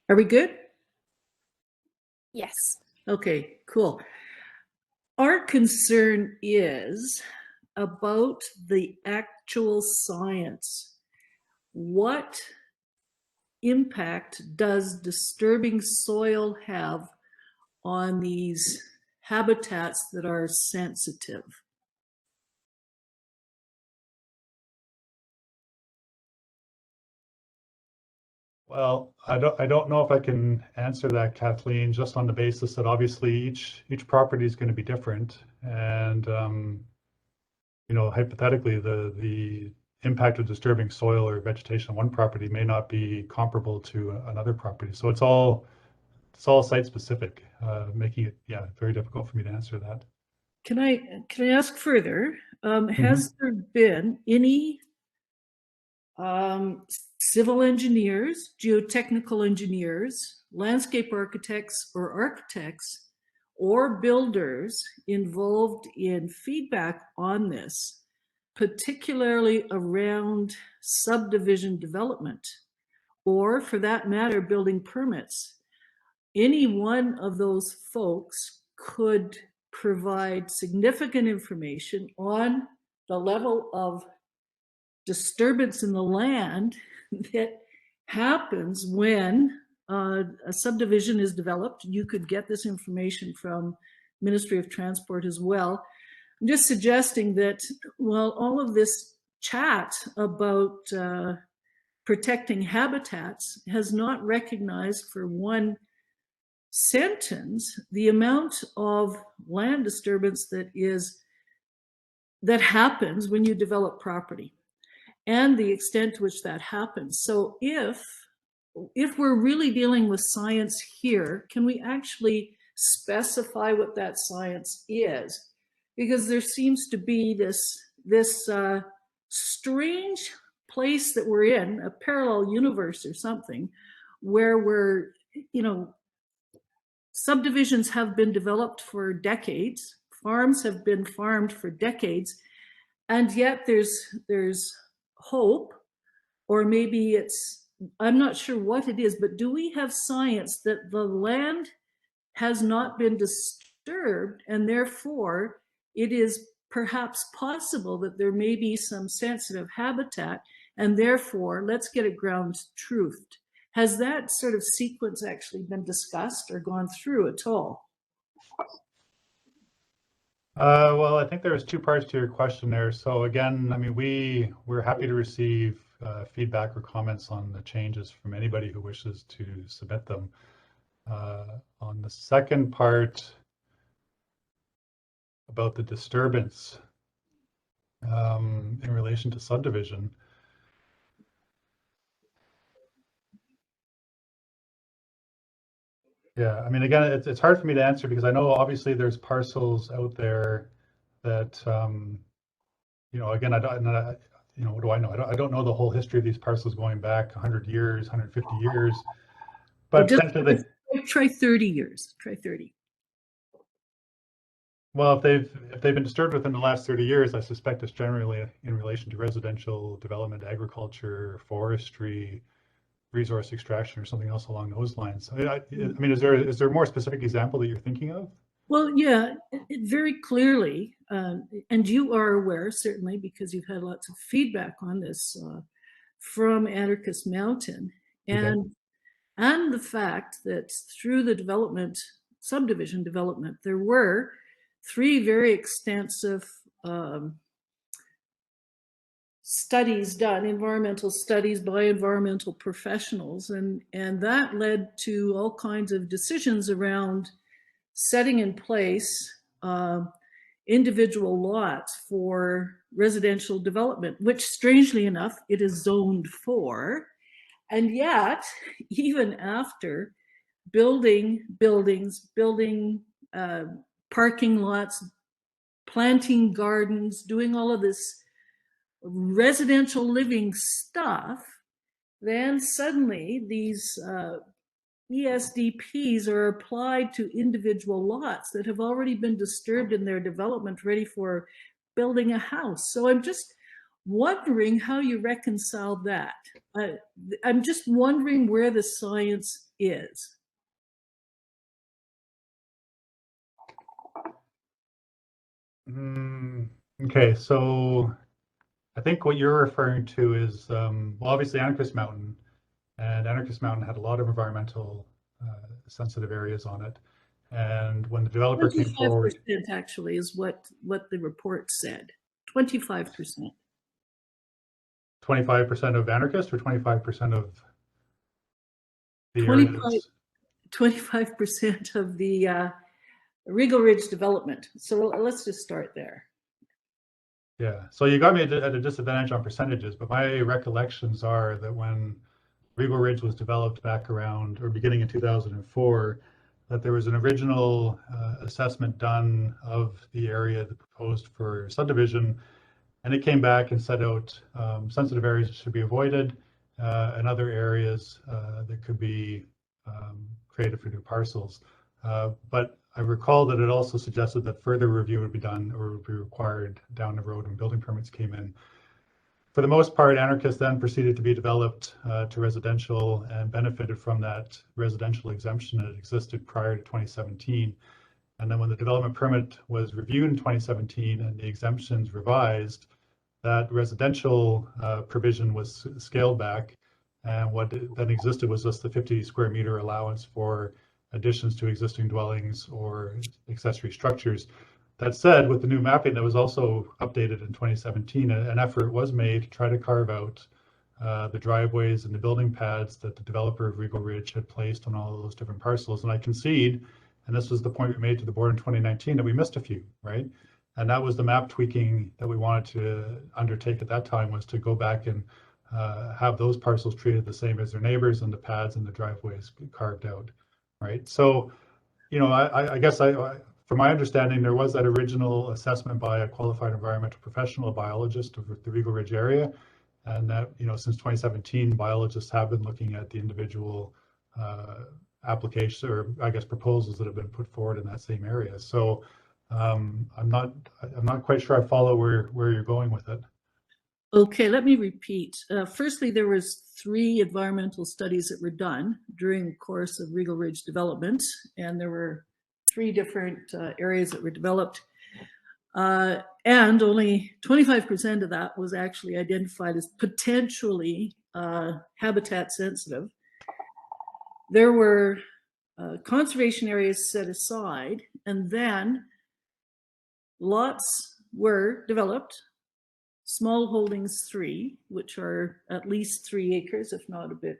Are we good? Yes. Okay, cool. Our concern is about the actual science. What impact does disturbing soil have on these habitats that are sensitive? Well, I don't know if I can answer that, Kathleen, just on the basis that obviously each property is going to be different, and hypothetically the impact of disturbing soil or vegetation on one property may not be comparable to another property. So it's all site specific, making it very difficult for me to answer that. Can I ask further? Has there been any civil engineers, geotechnical engineers, landscape architects or builders involved in feedback on this, particularly around subdivision development, or for that matter, building permits? Any one of those folks could provide significant information on the level of disturbance in the land that happens when a subdivision is developed. You could get this information from Ministry of Transport as well. I'm just suggesting that, well, all of this chat about protecting habitats has not recognized for one sentence the amount of land disturbance that happens when you develop property, and the extent to which that happens. So if we're really dealing with science here, can we actually specify what that science is? Because there seems to be this strange place that we're in, a parallel universe or something, where we're, subdivisions have been developed for decades, farms have been farmed for decades, and yet there's hope, or maybe it's, I'm not sure what it is, but do we have science that the land has not been disturbed, and therefore it is perhaps possible that there may be some sensitive habitat, and therefore let's get it ground truthed? Has that sort of sequence actually been discussed or gone through at all? Well, I think there's two parts to your question there. So again, I mean, we're happy to receive feedback or comments on the changes from anybody who wishes to submit them. On the second part about the disturbance in relation to subdivision, Yeah, I mean, again, it's hard for me to answer because I know obviously there's parcels out there that, again, what do I know? I don't know the whole history of these parcels going back 100 years, 150 years, but Just potentially try 30 years. Try 30. well, if they've been disturbed within the last 30 years, I suspect it's generally in relation to residential development, agriculture, forestry, resource extraction, or something else along those lines. I mean, is there a more specific example that you're thinking of? Well, yeah, very clearly, and you are aware, certainly, because you've had lots of feedback on this from Anarchist Mountain, and the fact that through the subdivision development, there were 3 very extensive studies done, environmental studies by environmental professionals, and that led to all kinds of decisions around setting in place individual lots for residential development, which strangely enough, it is zoned for. And yet, even after building buildings, building parking lots, planting gardens, doing all of this residential living stuff, then suddenly these ESDPs are applied to individual lots that have already been disturbed in their development, ready for building a house. So I'm just wondering how you reconcile that. I'm just wondering where the science is. Okay, so I think what you're referring to is, well, obviously Anarchist Mountain, and Anarchist Mountain had a lot of environmental sensitive areas on it. And when the developer came forward, 25% actually is what the report said. 25%. 25% of Anarchist, or 25% of the areas? 25% of the Regal Ridge development. So let's just start there. Yeah, so you got me at a disadvantage on percentages, but my recollections are that when Regal Ridge was developed back around, or beginning in 2004, that there was an original assessment done of the area that proposed for subdivision, and it came back and set out sensitive areas that should be avoided, and other areas that could be created for new parcels. But I recall that it also suggested that further review would be done or would be required down the road when building permits came in. For the most part, Anarchist then proceeded to be developed to residential and benefited from that residential exemption that existed prior to 2017. And then when the development permit was reviewed in 2017 and the exemptions revised, that residential provision was scaled back. And what then existed was just the 50 square meter allowance for additions to existing dwellings or accessory structures. That said, with the new mapping that was also updated in 2017, an effort was made to try to carve out the driveways and the building pads that the developer of Regal Ridge had placed on all of those different parcels. And I concede, and this was the point we made to the board in 2019, that we missed a few, right? And that was the map tweaking that we wanted to undertake at that time, was to go back and have those parcels treated the same as their neighbors and the pads and the driveways carved out, right? So, I guess from my understanding, there was that original assessment by a qualified environmental professional, a biologist of the Regal Ridge area, and that, since 2017, biologists have been looking at the individual applications, or I guess proposals that have been put forward in that same area. So I'm not quite sure I follow where you're going with it. Okay, let me repeat. Firstly, there was 3 environmental studies that were done during the course of Regal Ridge development, and there were 3 different areas that were developed, and only 25% of that was actually identified as potentially habitat sensitive. There were conservation areas set aside, and then lots were developed. Small holdings 3, which are at least 3 acres, if not a bit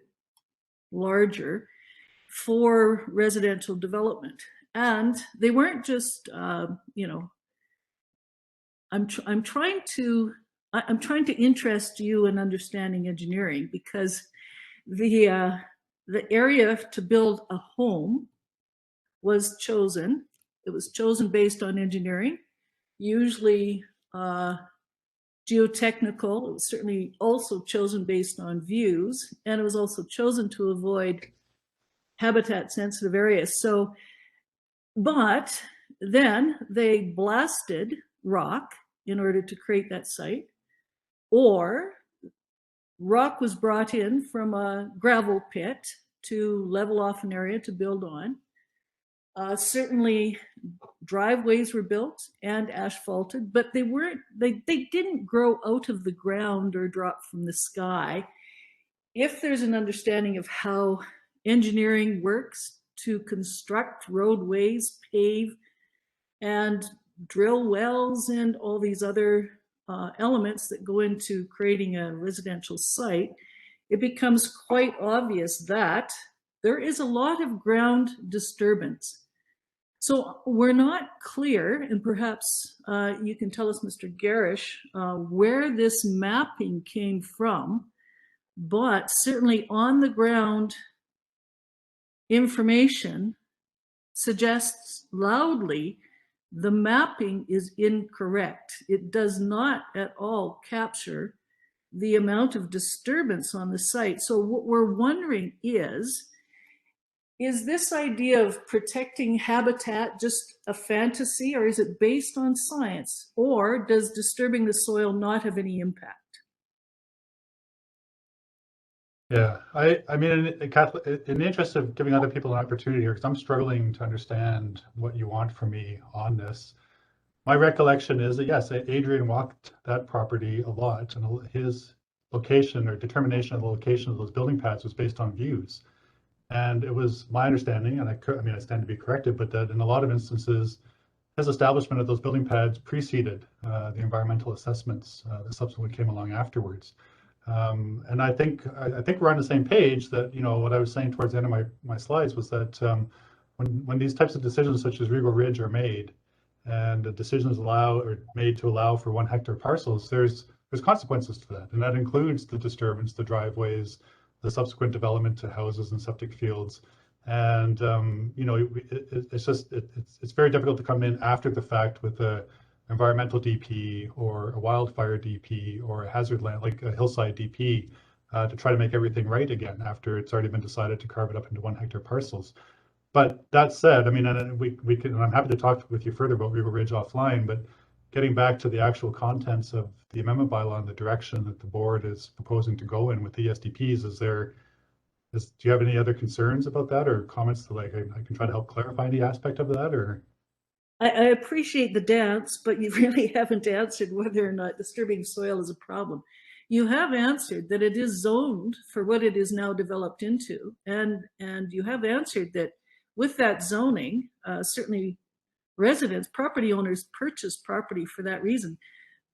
larger, for residential development. And they weren't just, I'm trying to interest you in understanding engineering, because the area to build a home was chosen. It was chosen based on engineering, usually geotechnical. It was certainly also chosen based on views, and it was also chosen to avoid habitat sensitive areas. So, but then they blasted rock in order to create that site, or rock was brought in from a gravel pit to level off an area to build on. Certainly driveways were built and asphalted, but they didn't grow out of the ground or drop from the sky. If there's an understanding of how engineering works to construct roadways, pave, and drill wells and all these other elements that go into creating a residential site, it becomes quite obvious that there is a lot of ground disturbance. So we're not clear, and perhaps you can tell us, Mr. Garish, where this mapping came from, but certainly on the ground information suggests loudly the mapping is incorrect. It does not at all capture the amount of disturbance on the site. So what we're wondering is this idea of protecting habitat just a fantasy, or is it based on science, or does disturbing the soil not have any impact? Yeah, I mean, in the interest of giving other people an opportunity here, because I'm struggling to understand what you want from me on this. My recollection is that, yes, Adrian walked that property a lot, and his location or determination of the location of those building pads was based on views. And it was my understanding, and I stand to be corrected, but that in a lot of instances, his establishment of those building pads preceded the environmental assessments that subsequently came along afterwards. And I think we're on the same page that, you know, what I was saying towards the end of my slides was that when these types of decisions such as Regal Ridge are made, and the decisions made to allow for 1 hectare parcels, there's consequences to that, and that includes the disturbance, the driveways, the subsequent development to houses and septic fields, and you know, it's very difficult to come in after the fact with a environmental DP or a wildfire DP or a hazard land like a hillside DP to try to make everything right again after it's already been decided to carve it up into 1 hectare parcels. But that said, I mean, and we can, and I'm happy to talk with you further about Regal Ridge offline, but getting back to the actual contents of the amendment bylaw and the direction that the board is proposing to go in with the ESDPs, do you have any other concerns about that or comments that I can try to help clarify any aspect of that, or? I appreciate the dance, but you really haven't answered whether or not disturbing soil is a problem. You have answered that it is zoned for what it is now developed into, and you have answered that with that zoning, certainly residents, property owners purchase property for that reason.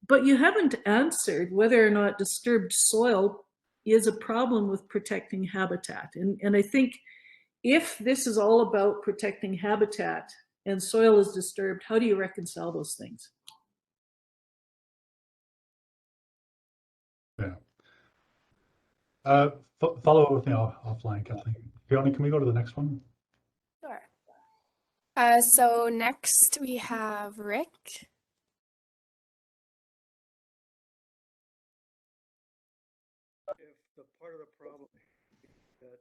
But you haven't answered whether or not disturbed soil is a problem with protecting habitat. And I think if this is all about protecting habitat and soil is disturbed, how do you reconcile those things? Yeah. Follow up with me offline, Kathleen. Fiona, can we go to the next one? Sure. So next we have Rick. If the part of the problem that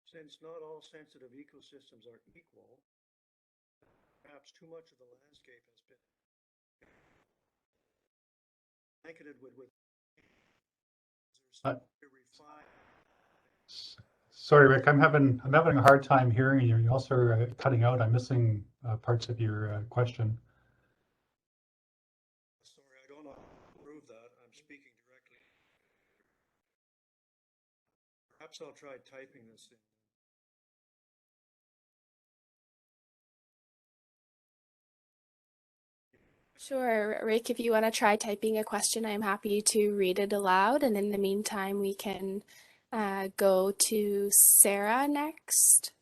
since not all sensitive ecosystems are equal, perhaps too much of the landscape has been blanketed with Sorry, Rick, I'm having a hard time hearing you. You also are cutting out. I'm missing parts of your question. Sorry, I don't know how to prove that. I'm speaking directly. Perhaps I'll try typing this in. Sure, Rick, if you want to try typing a question, I'm happy to read it aloud. And in the meantime, we can go to Sarah next.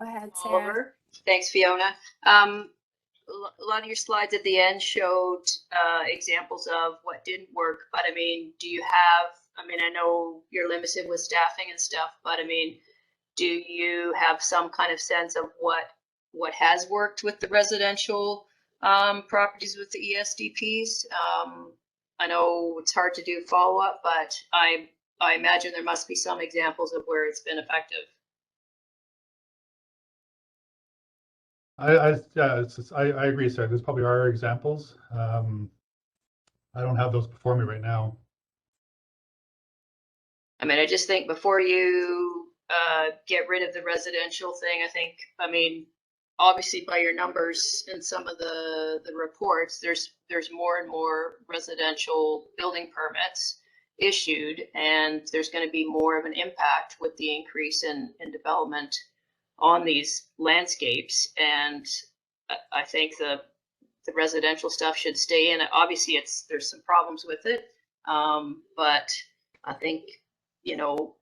Go ahead, Sarah. Oliver. Thanks, Fiona. A lot of your slides at the end showed examples of what didn't work, but I mean, do you have I mean, I know you're limited with staffing and stuff, but I mean, do you have some kind of sense of what has worked with the residential properties with the ESDPs? I know it's hard to do follow-up, but I imagine there must be some examples of where it's been effective. I agree, Sarah. There's probably are examples. I don't have those before me right now. I mean, I just think before you get rid of the residential thing, I mean, obviously by your numbers in some of the reports, there's more and more residential building permits issued, and there's going to be more of an impact with the increase in development on these landscapes. And I think the residential stuff should stay in. Obviously, there's some problems with it, but I think, you know,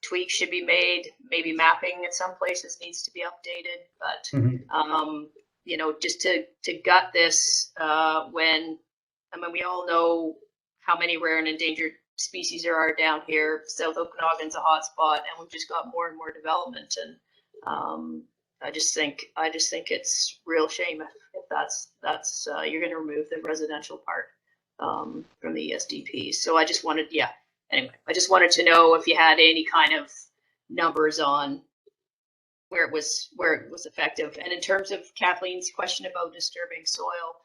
tweaks should be made. Maybe mapping at some places needs to be updated, but you know, just to gut this when, I mean, we all know how many rare and endangered species there are down here. South Okanagan's a hot spot, and we've just got more and more development. And I just think it's real shame if that's you're going to remove the residential part from the ESDP. So I just wanted, anyway, I just wanted to know if you had any kind of numbers on where it was effective. And in terms of Kathleen's question about disturbing soil,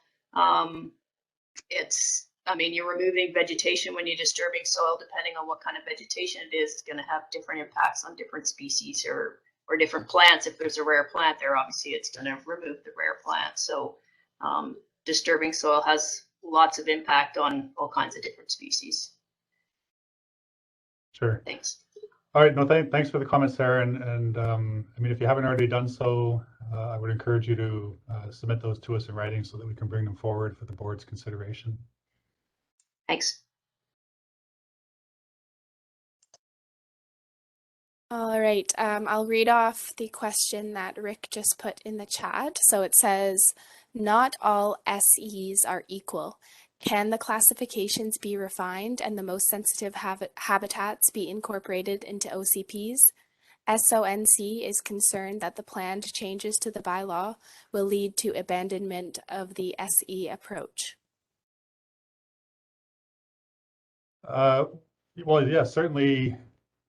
I mean, you're removing vegetation when you're disturbing soil. Depending on what kind of vegetation it is, it's going to have different impacts on different species or different plants. If there's a rare plant there, obviously it's going to remove the rare plant. So disturbing soil has lots of impact on all kinds of different species. Sure. Thanks. All right. No, thanks for the comments, Sarah. And I mean, if you haven't already done so, I would encourage you to submit those to us in writing so that we can bring them forward for the board's consideration. Thanks. All right, I'll read off the question that Rick just put in the chat. So it says, not all SEs are equal. Can the classifications be refined and the most sensitive habitats be incorporated into OCPs? SONC is concerned that the planned changes to the bylaw will lead to abandonment of the SE approach. Well, yeah, certainly.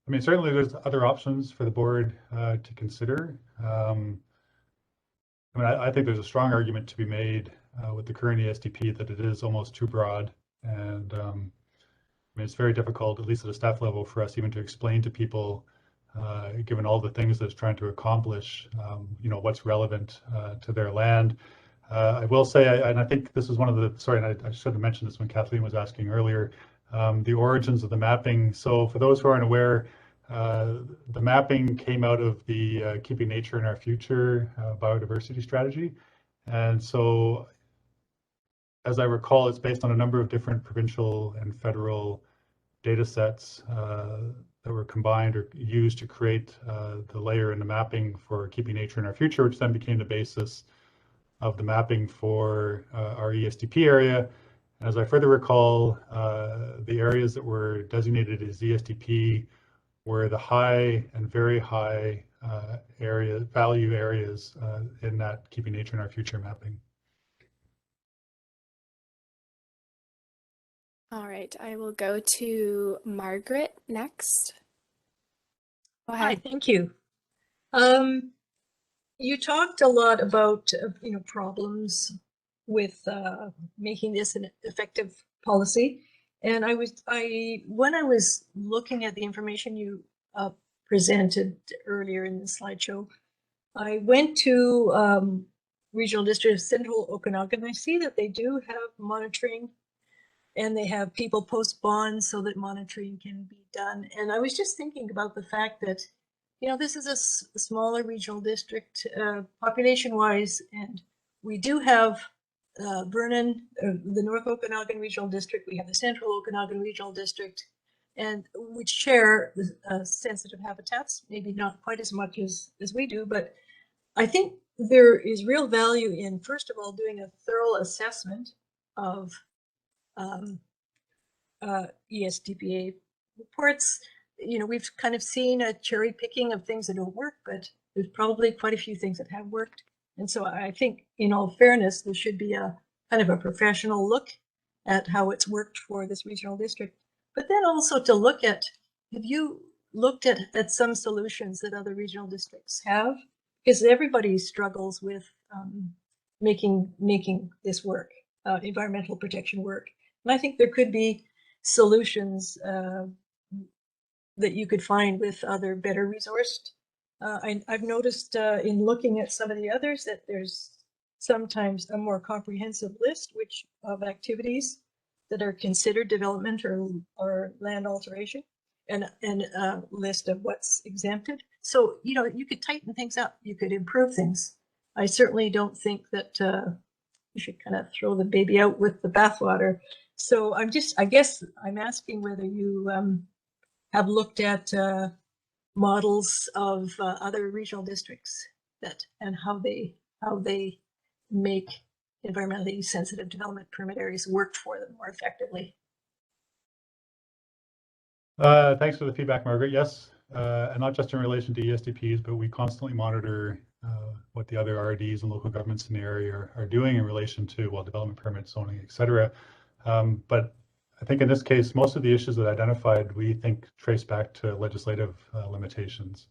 I mean, certainly there's other options for the board to consider. I mean, I think there's a strong argument to be made with the current ESDP that it is almost too broad. And I mean, it's very difficult, at least at a staff level, for us even to explain to people, given all the things that it's trying to accomplish, you know, what's relevant to their land. I will say, and I think this is one of the, sorry, and I should have mentioned this when Kathleen was asking earlier, the origins of the mapping. So for those who aren't aware, the mapping came out of the Keeping Nature in Our Future biodiversity strategy. And so, as I recall, it's based on a number of different provincial and federal data sets that were combined or used to create the layer in the mapping for Keeping Nature in Our Future, which then became the basis of the mapping for our ESDP area. As I further recall, the areas that were designated as ESDP were the high and very high value areas in that Keeping Nature in Our Future mapping. All right, I will go to Margaret next. Go Hi, ahead. thank you. You talked a lot about problems with making this an effective policy, and when I was looking at the information you presented earlier in the slideshow, I went to Regional District of Central Okanagan. I see that they do have monitoring, and they have people post bonds so that monitoring can be done. And I was just thinking about the fact that, this is a smaller regional district population-wise, and we do have Vernon, the North Okanagan Regional District, we have the Central Okanagan Regional District, and which share sensitive habitats, maybe not quite as much as we do, but I think there is real value in, first of all, doing a thorough assessment of ESDPA reports, you know, we've kind of seen a cherry picking of things that don't work, but there's probably quite a few things that have worked. And so I think, in all fairness, there should be a kind of a professional look at how it's worked for this regional district. But then also to look at, have you looked at some solutions that other regional districts have? Because everybody struggles with making this work, environmental protection work. And I think there could be solutions that you could find with other better resourced. I've noticed in looking at some of the others that there's sometimes a more comprehensive list of activities that are considered development or land alteration, and a list of what's exempted. So, you know, you could tighten things up, you could improve things. I certainly don't think that you should kind of throw the baby out with the bathwater. So I guess I'm asking whether you have looked at models of other regional districts and how they make environmentally sensitive development permit areas work for them more effectively. Thanks for the feedback, Margaret. Yes, and not just in relation to Esdps, but we constantly monitor what the other RDs and local governments in the area are doing in relation to, well, development permits, zoning, etc. But I think in this case, most of the issues that I identified, we think trace back to legislative limitations.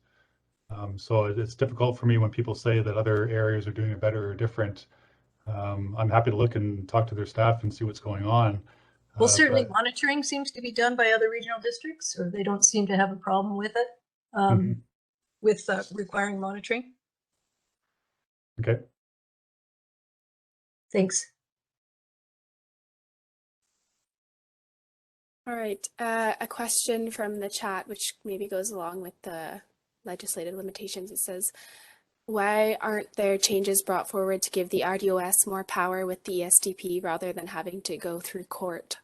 So it's difficult for me when people say that other areas are doing it better or different. I'm happy to look and talk to their staff and see what's going on. Well, certainly monitoring seems to be done by other regional districts, or they don't seem to have a problem with it, with requiring monitoring. Okay. Thanks. All right, a question from the chat, which maybe goes along with the legislative limitations. It says, why aren't there changes brought forward to give the RDOS more power with the Esdp rather than having to go through court?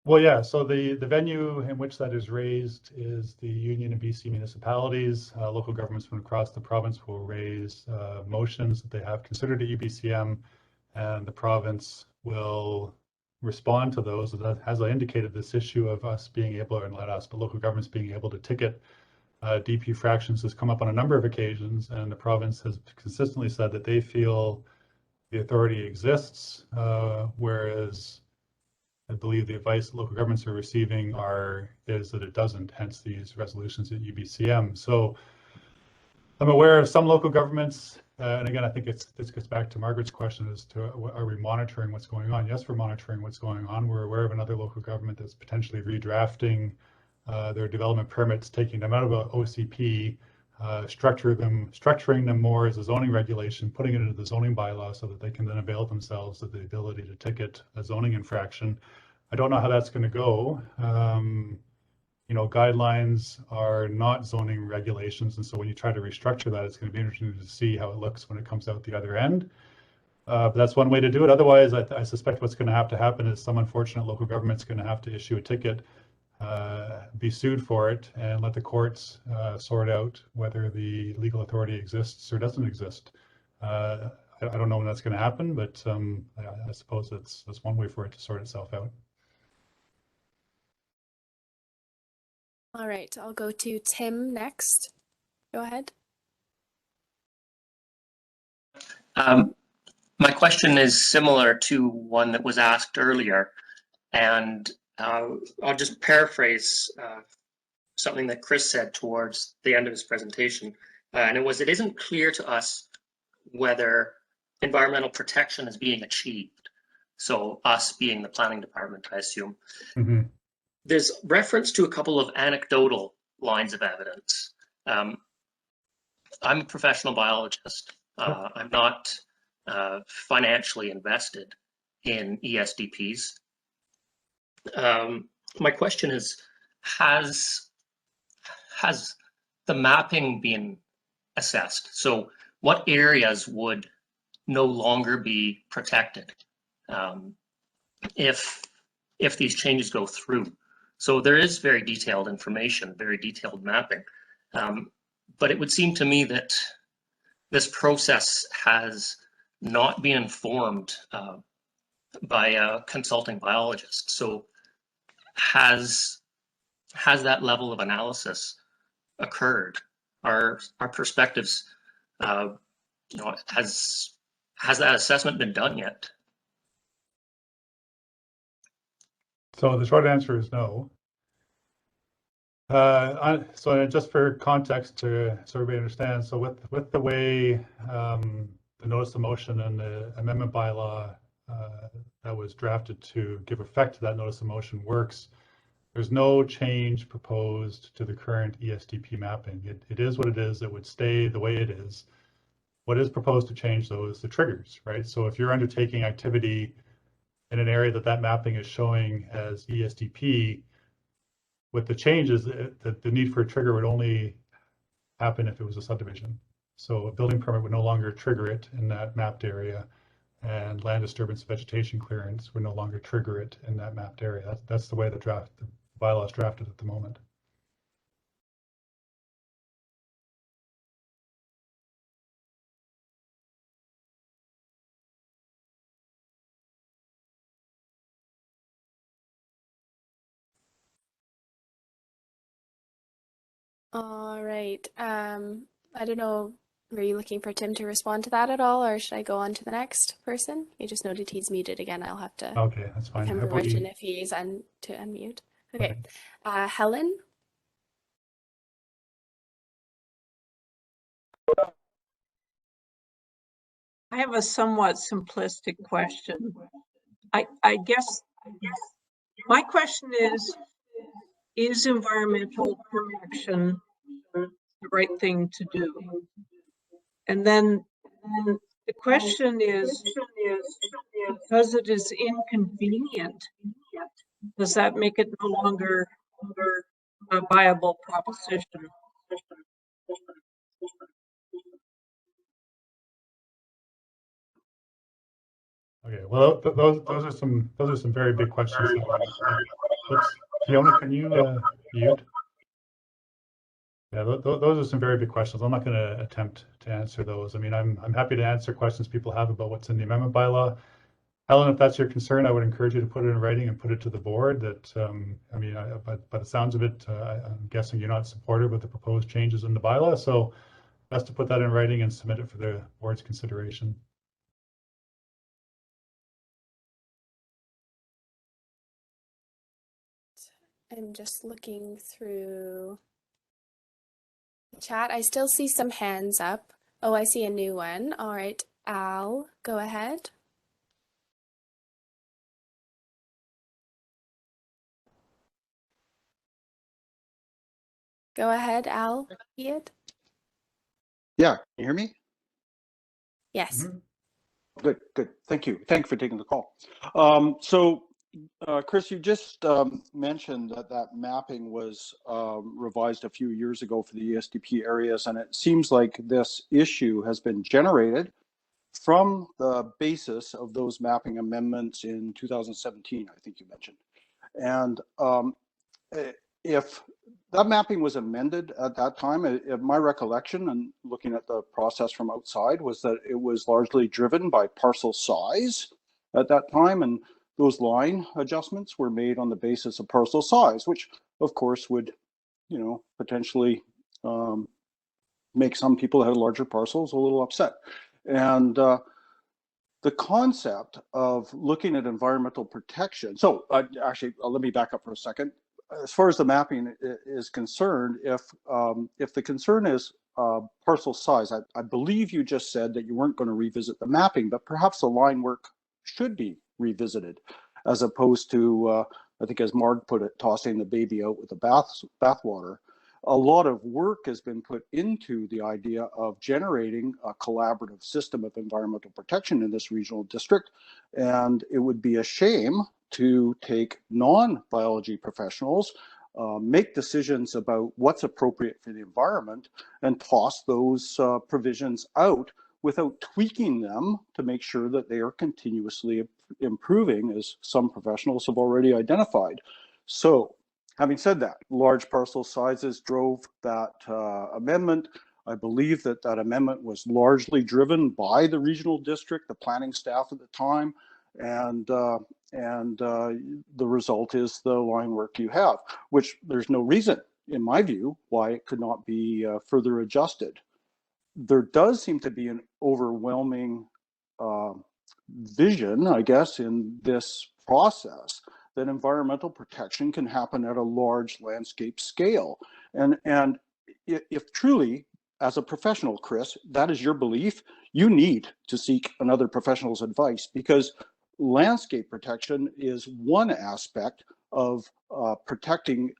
Well, yeah, so the venue in which that is raised is the Union of BC Municipalities. Local governments from across the province will raise motions that they have considered at UBCM, and the province will respond to those. As I indicated, this issue of us being able, or not us, but local governments being able to ticket DP fractions has come up on a number of occasions, and the province has consistently said that they feel the authority exists, whereas I believe the advice that local governments are receiving is that it doesn't, hence these resolutions at UBCM. So I'm aware of some local governments, and again, I think this gets back to Margaret's question as to, are we monitoring what's going on? Yes, we're monitoring what's going on. We're aware of another local government that's potentially redrafting their development permits, taking them out of OCP, structuring them more as a zoning regulation, putting it into the zoning bylaw so that they can then avail themselves of the ability to ticket a zoning infraction. I don't know how that's going to go. You know, guidelines are not zoning regulations, and so when you try to restructure that, it's going to be interesting to see how it looks when it comes out the other end. But that's one way to do it. Otherwise, I suspect what's going to have to happen is some unfortunate local government's going to have to issue a ticket, be sued for it, and let the courts sort out whether the legal authority exists or doesn't exist. I don't know when that's going to happen, but I suppose that's one way for it to sort itself out. All right, I'll go to Tim next. Go ahead. My question is similar to one that was asked earlier, and I'll just paraphrase something that Chris said towards the end of his presentation, and it was, it isn't clear to us whether environmental protection is being achieved. So us being the planning department, I assume. Mm-hmm. There's reference to a couple of anecdotal lines of evidence. I'm a professional biologist. I'm not financially invested in ESDPs. My question is, has the mapping been assessed? So what areas would no longer be protected if these changes go through? So there is very detailed information, very detailed mapping, but it would seem to me that this process has not been informed by a consulting biologist. So has that level of analysis occurred? Are perspectives, has that assessment been done yet? So the short answer is no. So just for context, so everybody understands, so with the way the notice of motion and the amendment bylaw that was drafted to give effect to that notice of motion works, there's no change proposed to the current ESDP mapping. It is what it is. It would stay the way it is. What is proposed to change, though, is the triggers, right? So if you're undertaking activity in an area that mapping is showing as ESDP, with the changes, the need for a trigger would only happen if it was a subdivision. So a building permit would no longer trigger it in that mapped area, and land disturbance vegetation clearance would no longer trigger it in that mapped area. That's the way the bylaw is drafted at the moment. All right. I don't know, were you looking for Tim to respond to that at all, or should I go on to the next person? You just noted he's muted again. I'll have to Okay, that's fine. give him How about permission you? if he's to unmute. Okay. Okay. Helen? I have a somewhat simplistic question. I guess my question is environmental protection the right thing to do? And then the question is, because it is inconvenient, does that make it no longer a viable proposition? Okay, well, those are some very big questions. Oops, Fiona, can you mute? Yeah, those are some very big questions. I'm not going to attempt to answer those. I mean, I'm happy to answer questions people have about what's in the amendment bylaw. Helen, if that's your concern, I would encourage you to put it in writing and put it to the board. That I mean, by the sounds of it, I'm guessing you're not supportive of the proposed changes in the bylaw. So best to put that in writing and submit it for the board's consideration. I'm just looking through the chat. I still see some hands up. Oh, I see a new one. All right, Al, go ahead. Go ahead, Al. Iad? Yeah, can you hear me? Yes. Mm-hmm. Good. Thank you. Thank you for taking the call. Chris, you just mentioned that mapping was revised a few years ago for the ESDP areas, and it seems like this issue has been generated from the basis of those mapping amendments in 2017, I think you mentioned. And if that mapping was amended at that time, my recollection and looking at the process from outside was that it was largely driven by parcel size at that time, and those line adjustments were made on the basis of parcel size, which of course would, potentially make some people that had larger parcels a little upset. And the concept of looking at environmental protection. So actually, let me back up for a second. As far as the mapping is concerned, if the concern is parcel size, I believe you just said that you weren't going to revisit the mapping, but perhaps the line work should be revisited, as opposed to, I think as Marg put it, tossing the baby out with the bathwater. A lot of work has been put into the idea of generating a collaborative system of environmental protection in this regional district, and it would be a shame to take non-biology professionals, make decisions about what's appropriate for the environment, and toss those provisions out without tweaking them to make sure that they are continuously improving, as some professionals have already identified. So, having said that, large parcel sizes drove that amendment. I believe that amendment was largely driven by the regional district, the planning staff at the time, and the result is the line work you have, which there's no reason, in my view, why it could not be further adjusted. There does seem to be an overwhelming vision, I guess, in this process that environmental protection can happen at a large landscape scale. And if truly, as a professional, Chris, that is your belief, you need to seek another professional's advice, because landscape protection is one aspect of protecting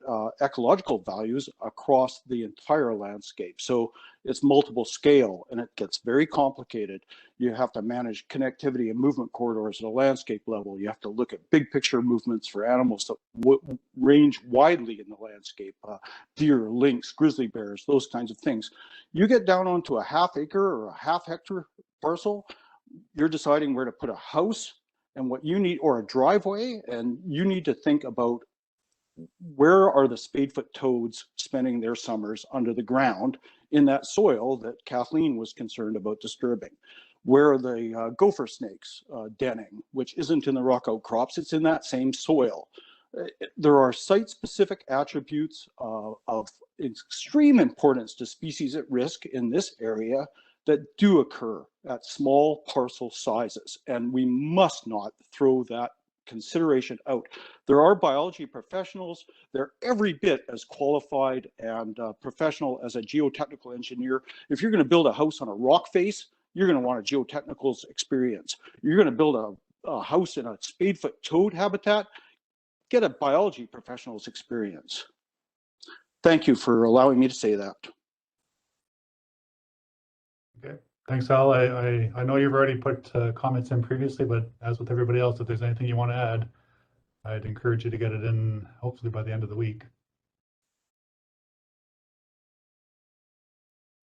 ecological values across the entire landscape. So it's multiple scale and it gets very complicated. You have to manage connectivity and movement corridors at a landscape level. You have to look at big picture movements for animals that range widely in the landscape, deer, lynx, grizzly bears, those kinds of things. You get down onto a half acre or a half hectare parcel, you're deciding where to put a house and what you need, or a driveway, and you need to think about where are the spadefoot toads spending their summers under the ground in that soil that Kathleen was concerned about disturbing? Where are the gopher snakes denning, which isn't in the rock outcrops, it's in that same soil. There are site-specific attributes of extreme importance to species at risk in this area that do occur at small parcel sizes, and we must not throw that consideration out. There are biology professionals, they're every bit as qualified and professional as a geotechnical engineer. If you're going to build a house on a rock face, you're going to want a geotechnical's experience. You're going to build a house in a spadefoot toad habitat, get a biology professional's experience. Thank you for allowing me to say that. Okay, thanks, Al. I know you've already put comments in previously, but as with everybody else, if there's anything you want to add, I'd encourage you to get it in hopefully by the end of the week.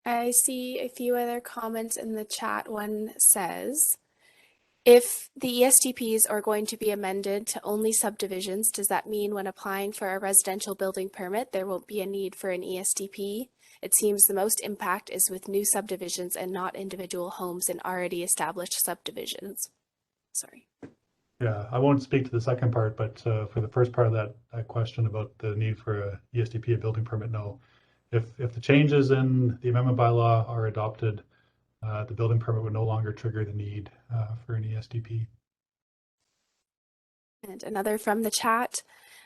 I see a few other comments in the chat. One says, if the ESDPs are going to be amended to only subdivisions, does that mean when applying for a residential building permit, there won't be a need for an ESDP? It seems the most impact is with new subdivisions and not individual homes in already established subdivisions. Sorry. Yeah, I won't speak to the second part, but for the first part of that question about the need for a ESDP, a building permit, no. If the changes in the amendment bylaw are adopted, the building permit would no longer trigger the need for an ESDP. And another from the chat,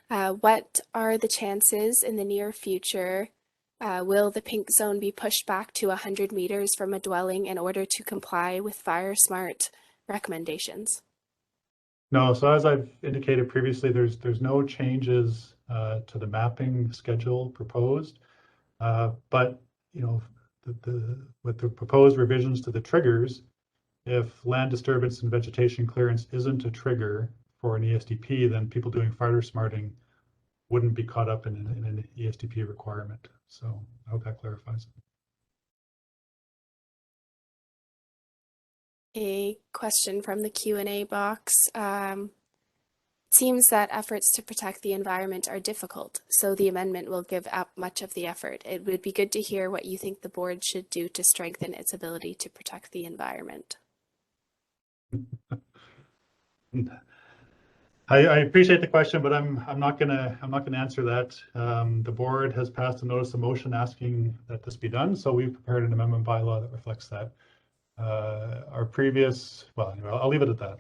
what are the chances in the near future will the pink zone be pushed back to 100 meters from a dwelling in order to comply with Firesmart recommendations? No, so as I've indicated previously, there's no changes to the mapping schedule proposed, but you know, with the proposed revisions to the triggers, if land disturbance and vegetation clearance isn't a trigger for an ESDP, then people doing fire smarting wouldn't be caught up in an ESDP requirement. So I hope that clarifies. A question from the Q&A box. Seems that efforts to protect the environment are difficult, so the amendment will give up much of the effort. It would be good to hear what you think the board should do to strengthen its ability to protect the environment. I appreciate the question, but I'm not gonna answer that. The board has passed a notice of motion asking that this be done, so we've prepared an amendment bylaw that reflects that. Our previous, well, anyway, I'll leave it at that.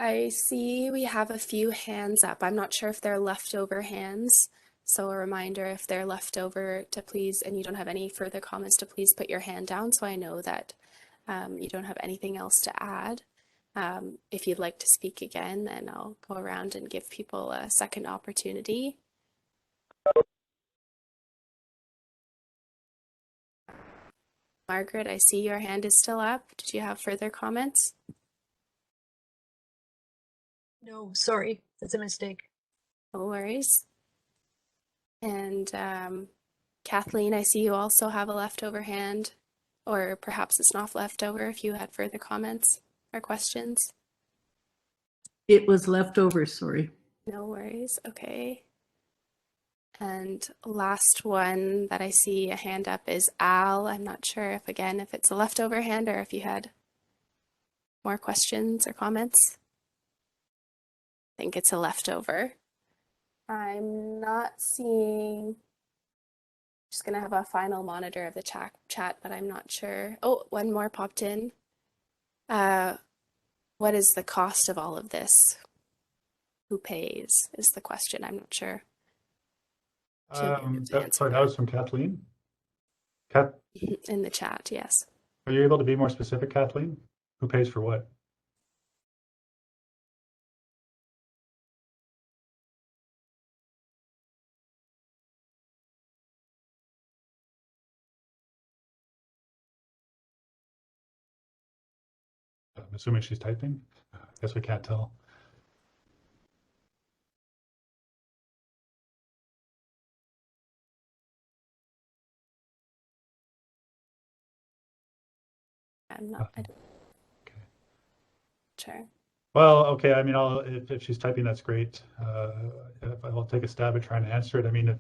I see we have a few hands up. I'm not sure if they're leftover hands, so a reminder if they're leftover to please, and you don't have any further comments, to please put your hand down so I know that you don't have anything else to add. If you'd like to speak again, then I'll go around and give people a second opportunity. Margaret, I see your hand is still up. Did you have further comments? No, sorry, that's a mistake. No worries. And Kathleen, I see you also have a leftover hand, or perhaps it's not leftover if you had further comments or questions. It was leftover, sorry. No worries, okay. And last one that I see a hand up is Al. I'm not sure if, again, if it's a leftover hand or if you had more questions or comments? I think it's a leftover. I'm not seeing, just gonna have a final monitor of the chat, but I'm not sure. Oh, one more popped in. What is the cost of all of this? Who pays is the question. I'm not sure. Sorry, that was from Kathleen. In the chat, yes. Are you able to be more specific, Kathleen? Who pays for what? I'm assuming she's typing. I guess we can't tell. I'm not, I don't, Okay. sure. Well, okay. I mean, if she's typing, that's great. I'll take a stab at trying to answer it. I mean,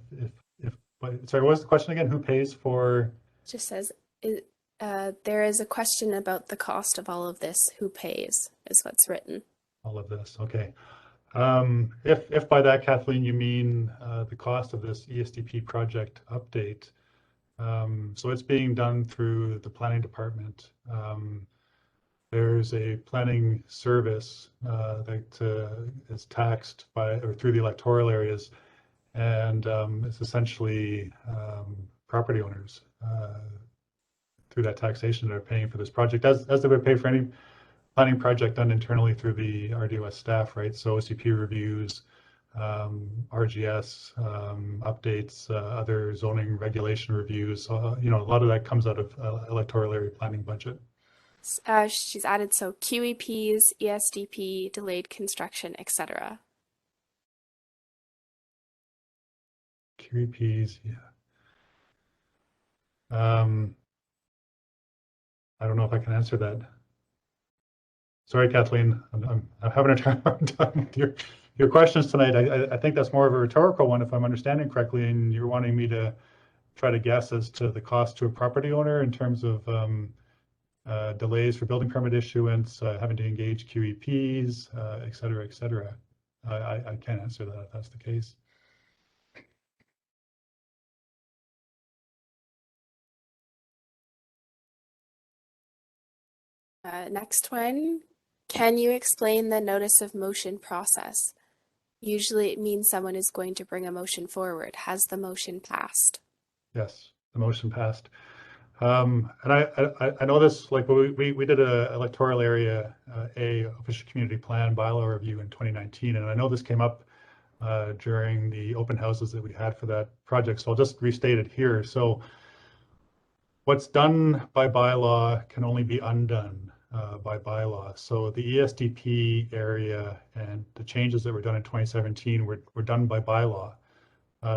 sorry, what was the question again? Who pays for? It just says, there is a question about the cost of all of this. Who pays is what's written. All of this, okay. If by that, Kathleen, you mean the cost of this ESDP project update, so it's being done through the planning department. There's a planning service that is taxed by or through the electoral areas, and it's essentially property owners through that taxation that are paying for this project, as they would pay for any planning project done internally through the Rdus staff, right? So Soscp reviews, RGS updates, other zoning regulation reviews. You know, a lot of that comes out of electoral area planning budget. She's added so QEPs, ESDP, delayed construction, etc. QEPs, yeah. I don't know if I can answer that. Sorry, Kathleen, I'm having a hard time with your questions tonight. I think that's more of a rhetorical one, if I'm understanding correctly, and you're wanting me to try to guess as to the cost to a property owner in terms of delays for building permit issuance, having to engage QEPs, et cetera, et cetera. I can't answer that if that's the case. Next one. Can you explain the notice of motion process? Usually it means someone is going to bring a motion forward. Has the motion passed? Yes, the motion passed. And I know this, like we did a electoral area A official community plan bylaw review in 2019, and I know this came up during the open houses that we had for that project. So I'll just restate it here. So what's done by bylaw can only be undone by bylaw. So the ESDP area and the changes that were done in 2017 were done by bylaw.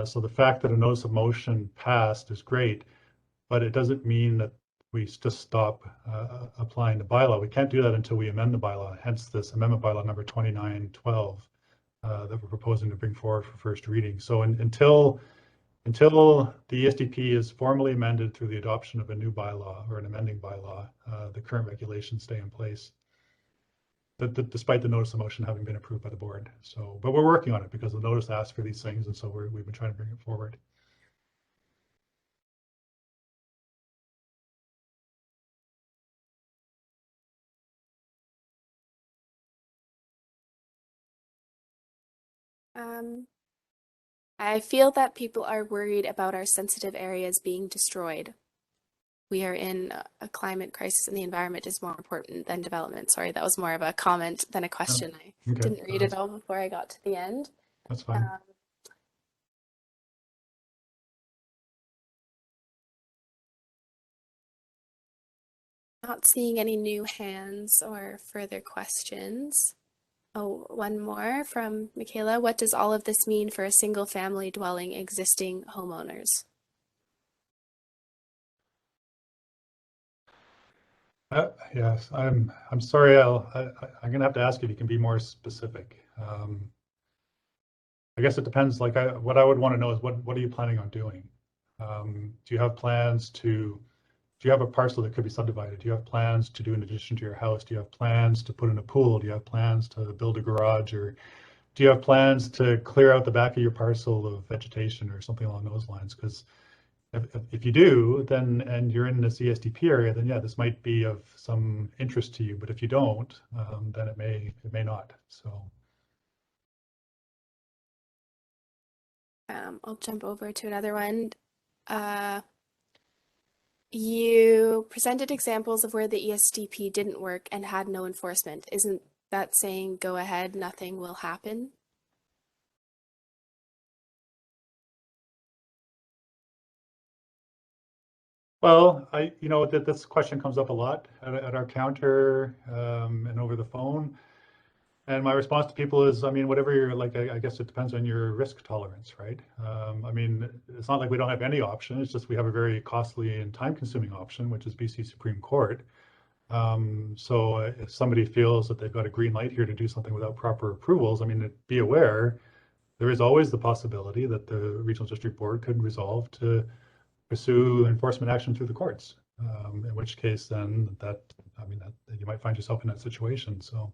So the fact that a notice of motion passed is great, but it doesn't mean that we just stop applying the bylaw. We can't do that until we amend the bylaw, hence this amendment bylaw number 2912 that we're proposing to bring forward for first reading. So until the ESDP is formally amended through the adoption of a new bylaw or an amending bylaw, the current regulations stay in place, despite the notice of motion having been approved by the board. So, but we're working on it because the notice asked for these things, and so we've been trying to bring it forward. I feel that people are worried about our sensitive areas being destroyed. We are in a climate crisis and the environment is more important than development. Sorry, that was more of a comment than a question. I didn't read it all before I got to the end. That's fine. Not seeing any new hands or further questions. Oh, one more from Michaela. What does all of this mean for a single family dwelling existing homeowners? Yes, I'm sorry. I'm gonna have to ask if you can be more specific. I guess it depends. Like, what I would want to know is what are you planning on doing? Do you have plans to do you have a parcel that could be subdivided? Do you have plans to do an addition to your house? Do you have plans to put in a pool? Do you have plans to build a garage? Or do you have plans to clear out the back of your parcel of vegetation or something along those lines? Because if you do, then, and you're in this Esdp area, then yeah, this might be of some interest to you. But if you don't, then it may not. So. I'll jump over to another one. You presented examples of where the Esdp didn't work and had no enforcement. Isn't that saying go ahead, nothing will happen? Well, that this question comes up a lot at our counter and over the phone. And my response to people is, I mean, whatever you're like, I guess it depends on your risk tolerance, right? I mean, it's not like we don't have any option. It's just we have a very costly and time-consuming option, which is BC Supreme Court. So if somebody feels that they've got a green light here to do something without proper approvals, I mean, be aware, there is always the possibility that the Regional District Board could resolve to pursue enforcement action through the courts. In which case, then that you might find yourself in that situation. So.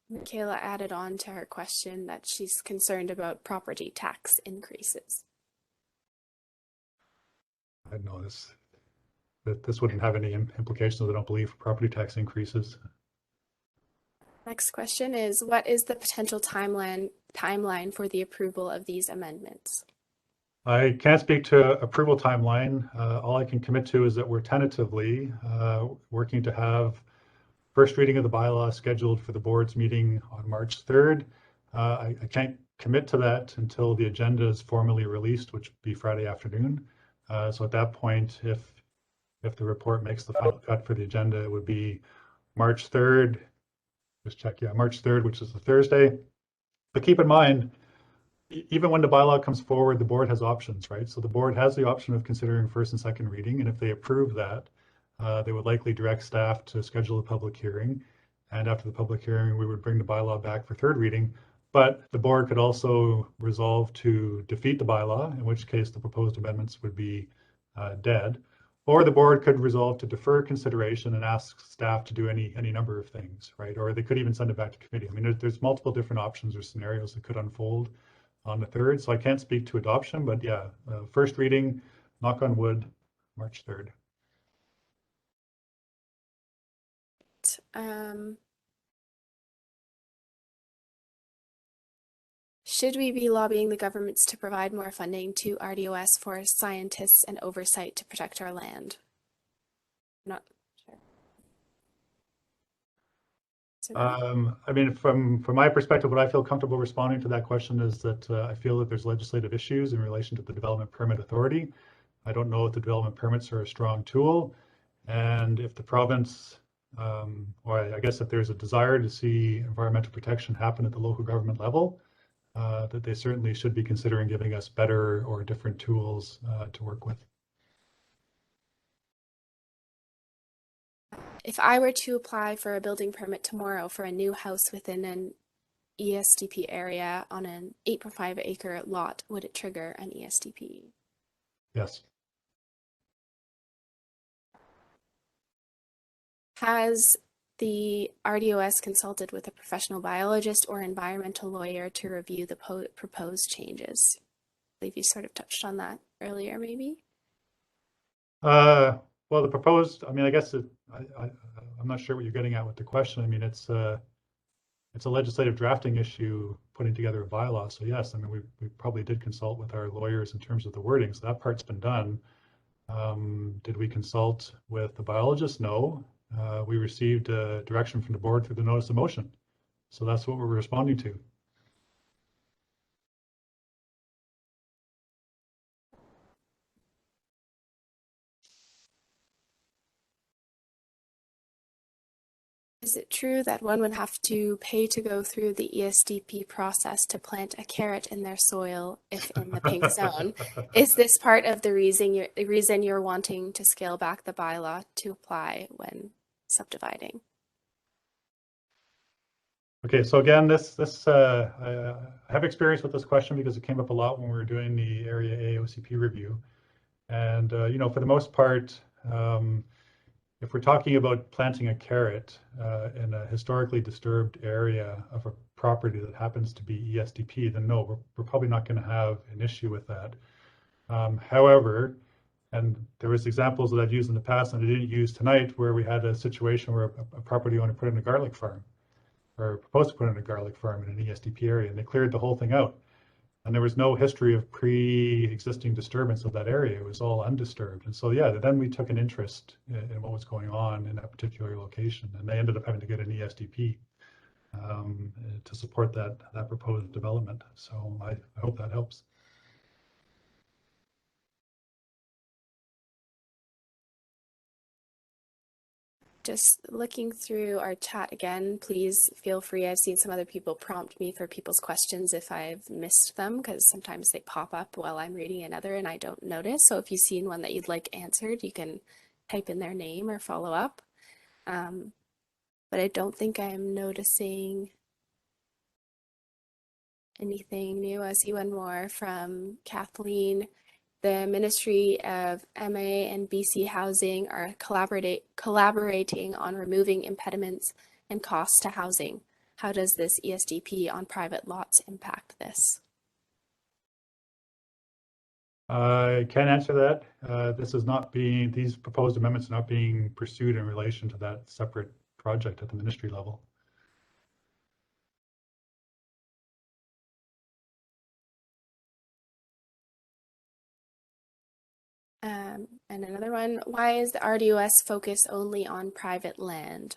Michaela added on to her question that she's concerned about property tax increases. I know that this wouldn't have any implications, I don't believe, for property tax increases. Next question is, what is the potential timeline for the approval of these amendments? I can't speak to approval timeline. All I can commit to is that we're tentatively working to have first reading of the bylaw scheduled for the board's meeting on March 3rd. I can't commit to that until the agenda is formally released, which would be Friday afternoon. So at that point, if the report makes the final cut for the agenda, it would be March 3rd. Just check, yeah, March 3rd, which is the Thursday. But keep in mind, even when the bylaw comes forward, the board has options, right? So the board has the option of considering first and second reading, and if they approve that, they would likely direct staff to schedule a public hearing. And after the public hearing, we would bring the bylaw back for third reading. But the board could also resolve to defeat the bylaw, in which case the proposed amendments would be dead. Or the board could resolve to defer consideration and ask staff to do any number of things, right? Or they could even send it back to committee. I mean, there's multiple different options or scenarios that could unfold on the 3rd. So I can't speak to adoption, but yeah, first reading, knock on wood, March 3rd. Should we be lobbying the governments to provide more funding to Rdos for scientists and oversight to protect our land? I'm not sure. So I mean, from my perspective, what I feel comfortable responding to that question is that I feel that there's legislative issues in relation to the Development Permit Authority. I don't know if the development permits are a strong tool, and if the province, or I guess if there's a desire to see environmental protection happen at the local government level, that they certainly should be considering giving us better or different tools to work with. if I were to apply for a building permit tomorrow for a new house within an Esdp area on an 8.5 acre lot, would it trigger an Esdp? Yes. Has the Rdos consulted with a professional biologist or environmental lawyer to review the proposed changes? I believe you sort of touched on that earlier, maybe? Well, the proposed, I mean, I guess I'm not sure what you're getting at with the question. I mean, it's a legislative drafting issue, putting together a bylaw. So yes, I mean, we probably did consult with our lawyers in terms of the wording. So that part's been done. Did we consult with the biologist? No. We received direction from the board through the notice of motion. So that's what we're responding to. Is it true that one would have to pay to go through the Esdp process to plant a carrot in their soil if in the pink zone? Is this part of the reason you're wanting to scale back the bylaw to apply when subdividing? Okay, so again, I have experience with this question because it came up a lot when we were doing the Area A OCP review. And, you know, for the most part, if we're talking about planting a carrot in a historically disturbed area of a property that happens to be ESDP, then no, we're probably not going to have an issue with that. However, and there was examples that I've used in the past and I didn't use tonight, where we had a situation where a property owner put in a garlic farm, or proposed to put in a garlic farm in an ESDP area, and they cleared the whole thing out. And there was no history of pre-existing disturbance of that area. It was all undisturbed. And so, yeah, then we took an interest in what was going on in that particular location. And they ended up having to get an ESDP to support that proposed development. So I hope that helps. Just looking through our chat again, please feel free. I've seen some other people prompt me for people's questions if I've missed them, because sometimes they pop up while I'm reading another and I don't notice. So if you've seen one that you'd like answered, you can type in their name or follow up. But I don't think I'm noticing anything new. I see one more from Kathleen. The Ministry of MA and BC Housing are collaborating on removing impediments and costs to housing. How does this ESDP on private lots impact this? I can answer that. This is not being, these proposed amendments are not being pursued in relation to that separate project at the ministry level. And another one, why is the Rdus focused only on private land?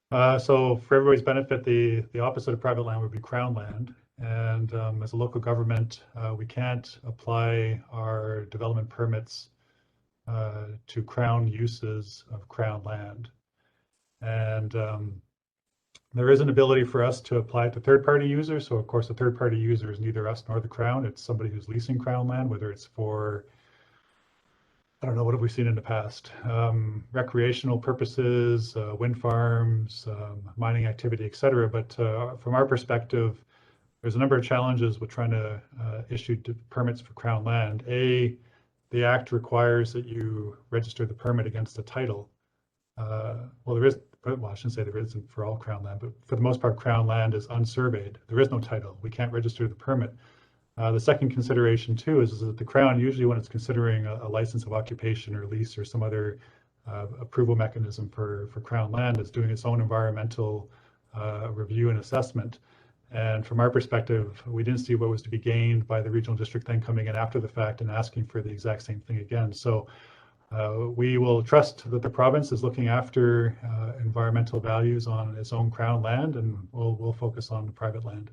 So for everybody's benefit, the opposite of private land would be crown land. And as a local government, we can't apply our development permits to crown uses of crown land. And there is an ability for us to apply it to third-party users. So of course, the third-party user is neither us nor the crown. It's somebody who's leasing crown land, whether it's for, I don't know, what have we seen in the past? Recreational purposes, wind farms, mining activity, et cetera. But from our perspective, there's a number of challenges with trying to issue permits for crown land. The Act requires that you register the permit against the title. Well, I shouldn't say there isn't for all crown land, but for the most part, crown land is unsurveyed. There is no title. We can't register the permit. The second consideration too is that the Crown, usually when it's considering a license of occupation or lease or some other approval mechanism for Crown land, is doing its own environmental review and assessment. And from our perspective, we didn't see what was to be gained by the regional district then coming in after the fact and asking for the exact same thing again. So we will trust that the province is looking after environmental values on its own Crown land, and we'll focus on the private land.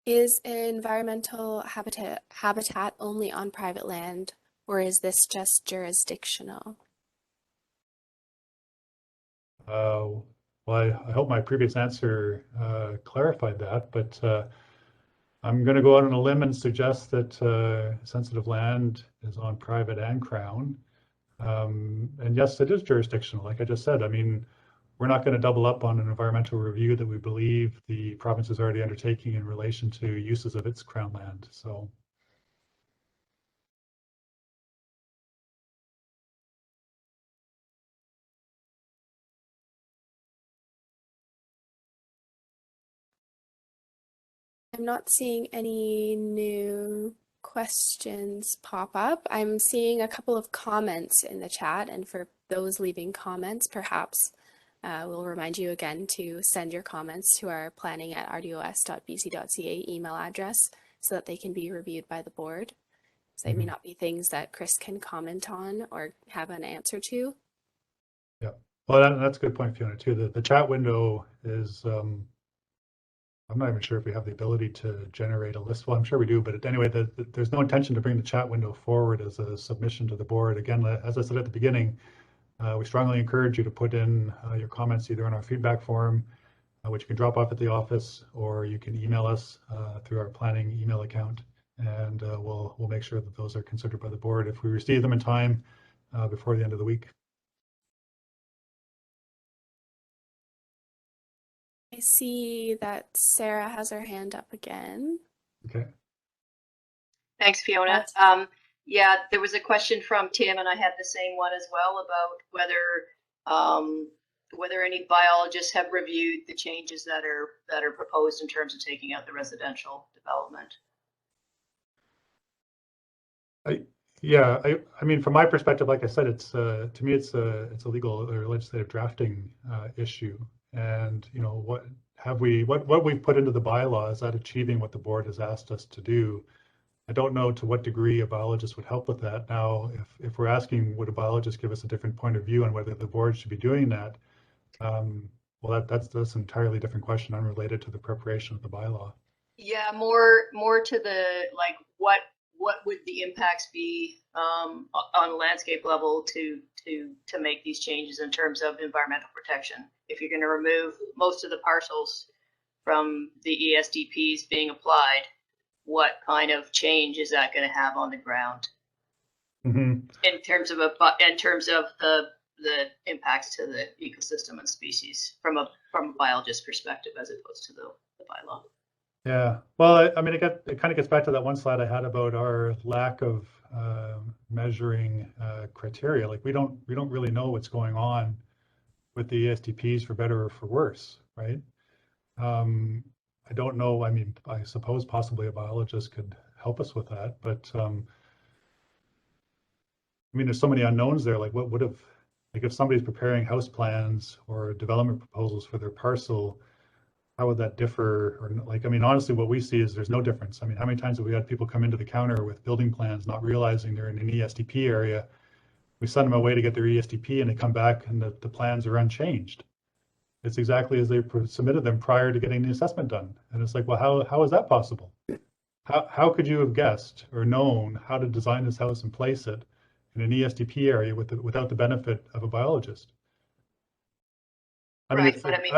Is environmental habitat only on private land, or is this just jurisdictional? Well, I hope my previous answer clarified that, but I'm going to go out on a limb and suggest that sensitive land is on private and Crown. And yes, it is jurisdictional, like I just said. I mean, we're not going to double up on an environmental review that we believe the province is already undertaking in relation to uses of its Crown land. So. I'm not seeing any new questions pop up. I'm seeing a couple of comments in the chat, and for those leaving comments, perhaps we'll remind you again to send your comments to our planning@rdos.bc.ca email address so that they can be reviewed by the board. So they may not be things that Chris can comment on or have an answer to. Yeah, well, that's a good point, Fiona, too. The chat window is, I'm not even sure if we have the ability to generate a list. Well, I'm sure we do, but anyway, there's no intention to bring the chat window forward as a submission to the board. Again, as I said at the beginning, we strongly encourage you to put in your comments either on our feedback form, which you can drop off at the office, or you can email us through our planning email account, and we'll make sure that those are considered by the board if we receive them in time before the end of the week. I see that Sarah has her hand up again. Okay. Thanks, Fiona. Yes. Yeah, there was a question from Tim, and I had the same one as well about whether any biologists have reviewed the changes that are proposed in terms of taking out the residential development. Yeah, I mean, from my perspective, like I said, it's to me, it's a legal or legislative drafting issue. And you know, what we've put into the bylaw, is that achieving what the board has asked us to do? I don't know to what degree a biologist would help with that. Now, if we're asking, would a biologist give us a different point of view on whether the board should be doing that? Well, that's an entirely different question, unrelated to the preparation of the bylaw. Yeah, more to the like what would the impacts be on a landscape level to make these changes in terms of environmental protection? If you're going to remove most of the parcels from the ESDPs being applied, what kind of change is that going to have on the ground? Mm-hmm. In terms of the impacts to the ecosystem and species from a biologist perspective, as opposed to the bylaw. Yeah, well, I mean, it kind of gets back to that one slide I had about our lack of measuring criteria. Like we don't really know what's going on with the ESDPs, for better or for worse, right? I don't know. I mean, I suppose possibly a biologist could help us with that, but I mean, there's so many unknowns there. Like, what would have, like, if somebody's preparing house plans or development proposals for their parcel, how would that differ? Or like, I mean, honestly, what we see is there's no difference. I mean, how many times have we had people come into the counter with building plans, not realizing they're in an ESDP area? We send them away to get their ESDP, and they come back and the plans are unchanged. It's exactly as they submitted them prior to getting the assessment done. And it's like, well, how is that possible? How could you have guessed or known how to design this house and place it in an ESDP area without the benefit of a biologist? I mean, Right, but I mean,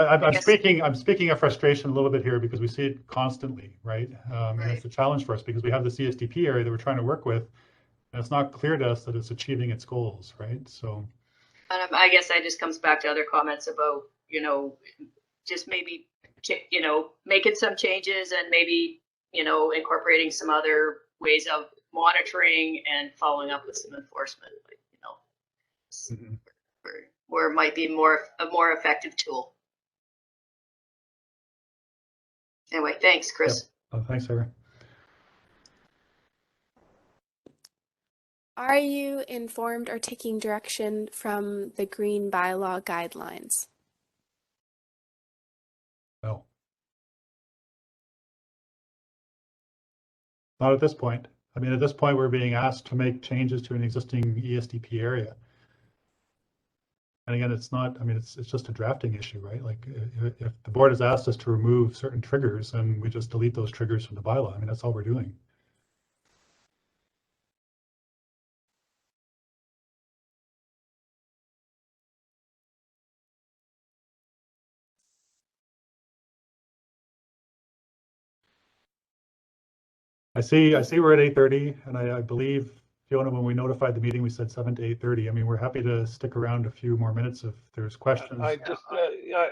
I'm speaking of frustration a little bit here, because we see it constantly, right? And it's a challenge for us because we have this ESDP area that we're trying to work with, and it's not clear to us that it's achieving its goals, right? So, I guess that just comes back to other comments about, you know, just maybe, you know, making some changes and maybe, you know, incorporating some other ways of monitoring and following up with some enforcement, like, you know, where it might be a more effective tool. Anyway, thanks, Chris. yeah. Thanks, Sarah. Are you informed or taking direction from the Green Bylaw guidelines? No. Not at this point. I mean, at this point, we're being asked to make changes to an existing ESDP area. And again, it's not, I mean, it's just a drafting issue, right? Like if the board has asked us to remove certain triggers, and we just delete those triggers from the bylaw. I mean, that's all we're doing. I see we're at 8:30, and I believe, Fiona, when we notified the meeting, we said 7 to 8:30. I mean, we're happy to stick around a few more minutes if there's questions. I just,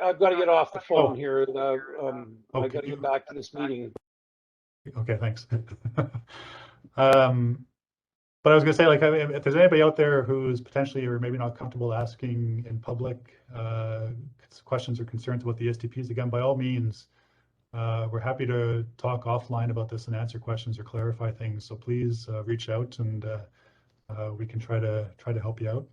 I've got to get off the phone here. I've okay. got to get back to this meeting. Okay, thanks. But I was going to say, like, if there's anybody out there who's potentially or maybe not comfortable asking in public questions or concerns about the ESDPs, again, by all means, we're happy to talk offline about this and answer questions or clarify things. So please reach out, and we can try to help you out.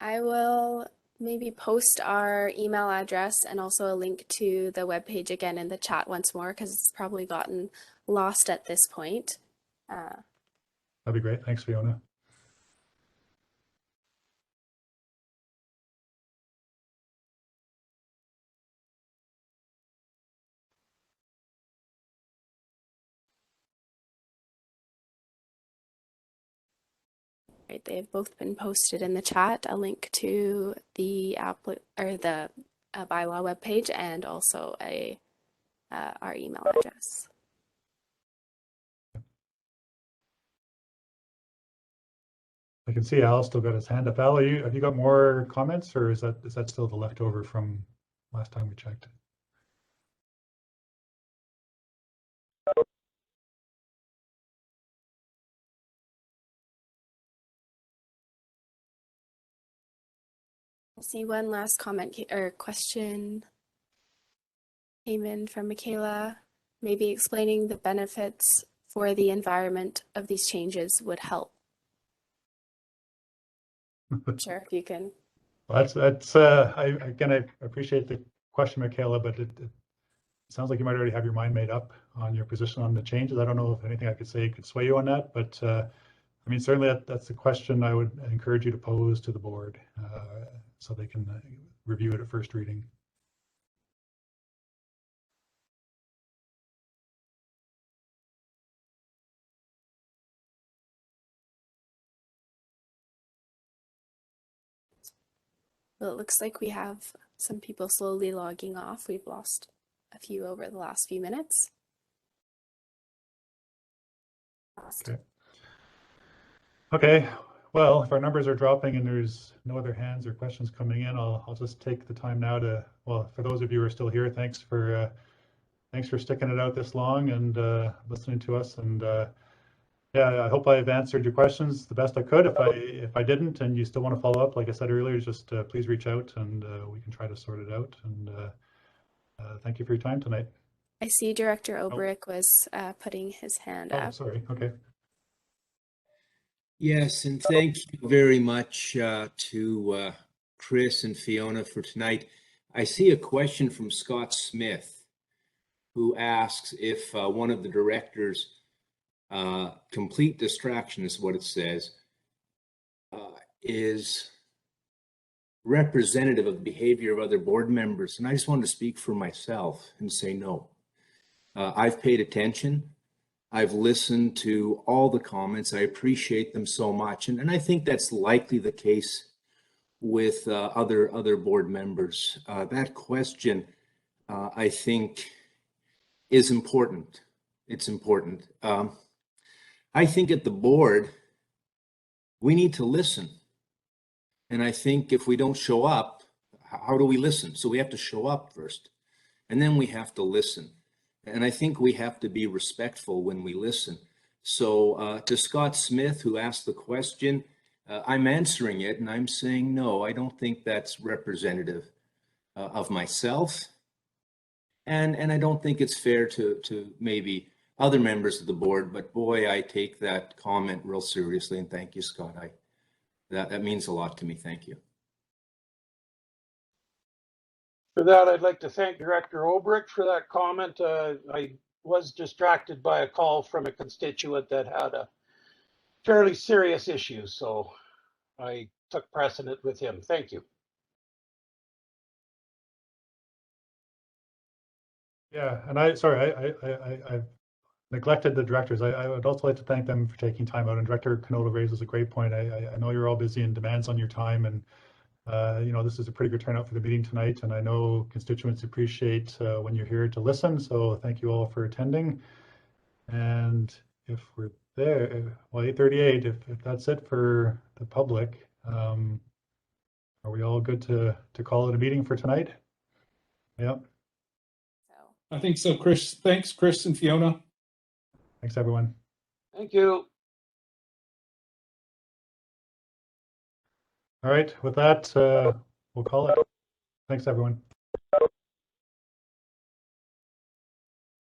I will maybe post our email address and also a link to the webpage again in the chat once more, because it's probably gotten lost at this point. That'd be great. Thanks, Fiona. Right, they've both been posted in the chat, a link to the bylaw webpage, and also our email address. I can see Al still got his hand up. Al, have you got more comments, or is that still the leftover from last time we checked? I see one last comment or question came in from Michaela. Maybe explaining the benefits for the environment of these changes would help. Sure, if you can. Well, that's I appreciate the question, Michaela, but it sounds like you might already have your mind made up on your position on the changes. I don't know if anything I could say could sway you on that, but I mean, certainly that's a question I would encourage you to pose to the board so they can review it at first reading. Well, it looks like we have some people slowly logging off. We've lost a few over the last few minutes. Okay. Well, if our numbers are dropping and there's no other hands or questions coming in, I'll just take the time now to, well, for those of you who are still here, thanks for sticking it out this long and listening to us. And yeah, I hope I've answered your questions the best I could. If I didn't and you still want to follow up, like I said earlier, just please reach out and we can try to sort it out. And thank you for your time tonight. I see Director Obrick was putting his hand Oh, up. sorry. Okay. Yes, and thank you very much to Chris and Fiona for tonight. I see a question from Scott Smith, who asks if one of the directors, complete distraction is what it says, is representative of the behavior of other board members. And I just wanted to speak for myself and say no. I've paid attention. I've listened to all the comments. I appreciate them so much. And I think that's likely the case with other board members. That question, I think, is important. It's important. I think at the board, we need to listen. And I think if we don't show up, how do we listen? So we have to show up first, and then we have to listen. And I think we have to be respectful when we listen. So to Scott Smith, who asked the question, I'm answering it and I'm saying, no, I don't think that's representative of myself. And I don't think it's fair to maybe other members of the board, but boy, I take that comment real seriously. And thank you, Scott. That means a lot to me. Thank you. For that, I'd like to thank Director Obrick for that comment. I was distracted by a call from a constituent that had a fairly serious issue, so I took precedent with him. Thank you. Yeah, and I've neglected the directors. I would also like to thank them for taking time out. And Director Canola raises a great point. I know you're all busy and demands on your time, and you know, this is a pretty good turnout for the meeting tonight. And I know constituents appreciate when you're here to listen. So thank you all for attending. And if we're there, well, 8:38. If that's it for the public, are we all good to call it a meeting for tonight? Yep. I think so, Chris. Thanks, Chris and Fiona. Thanks, everyone. Thank you. All right, with that, we'll call it. Thanks, everyone.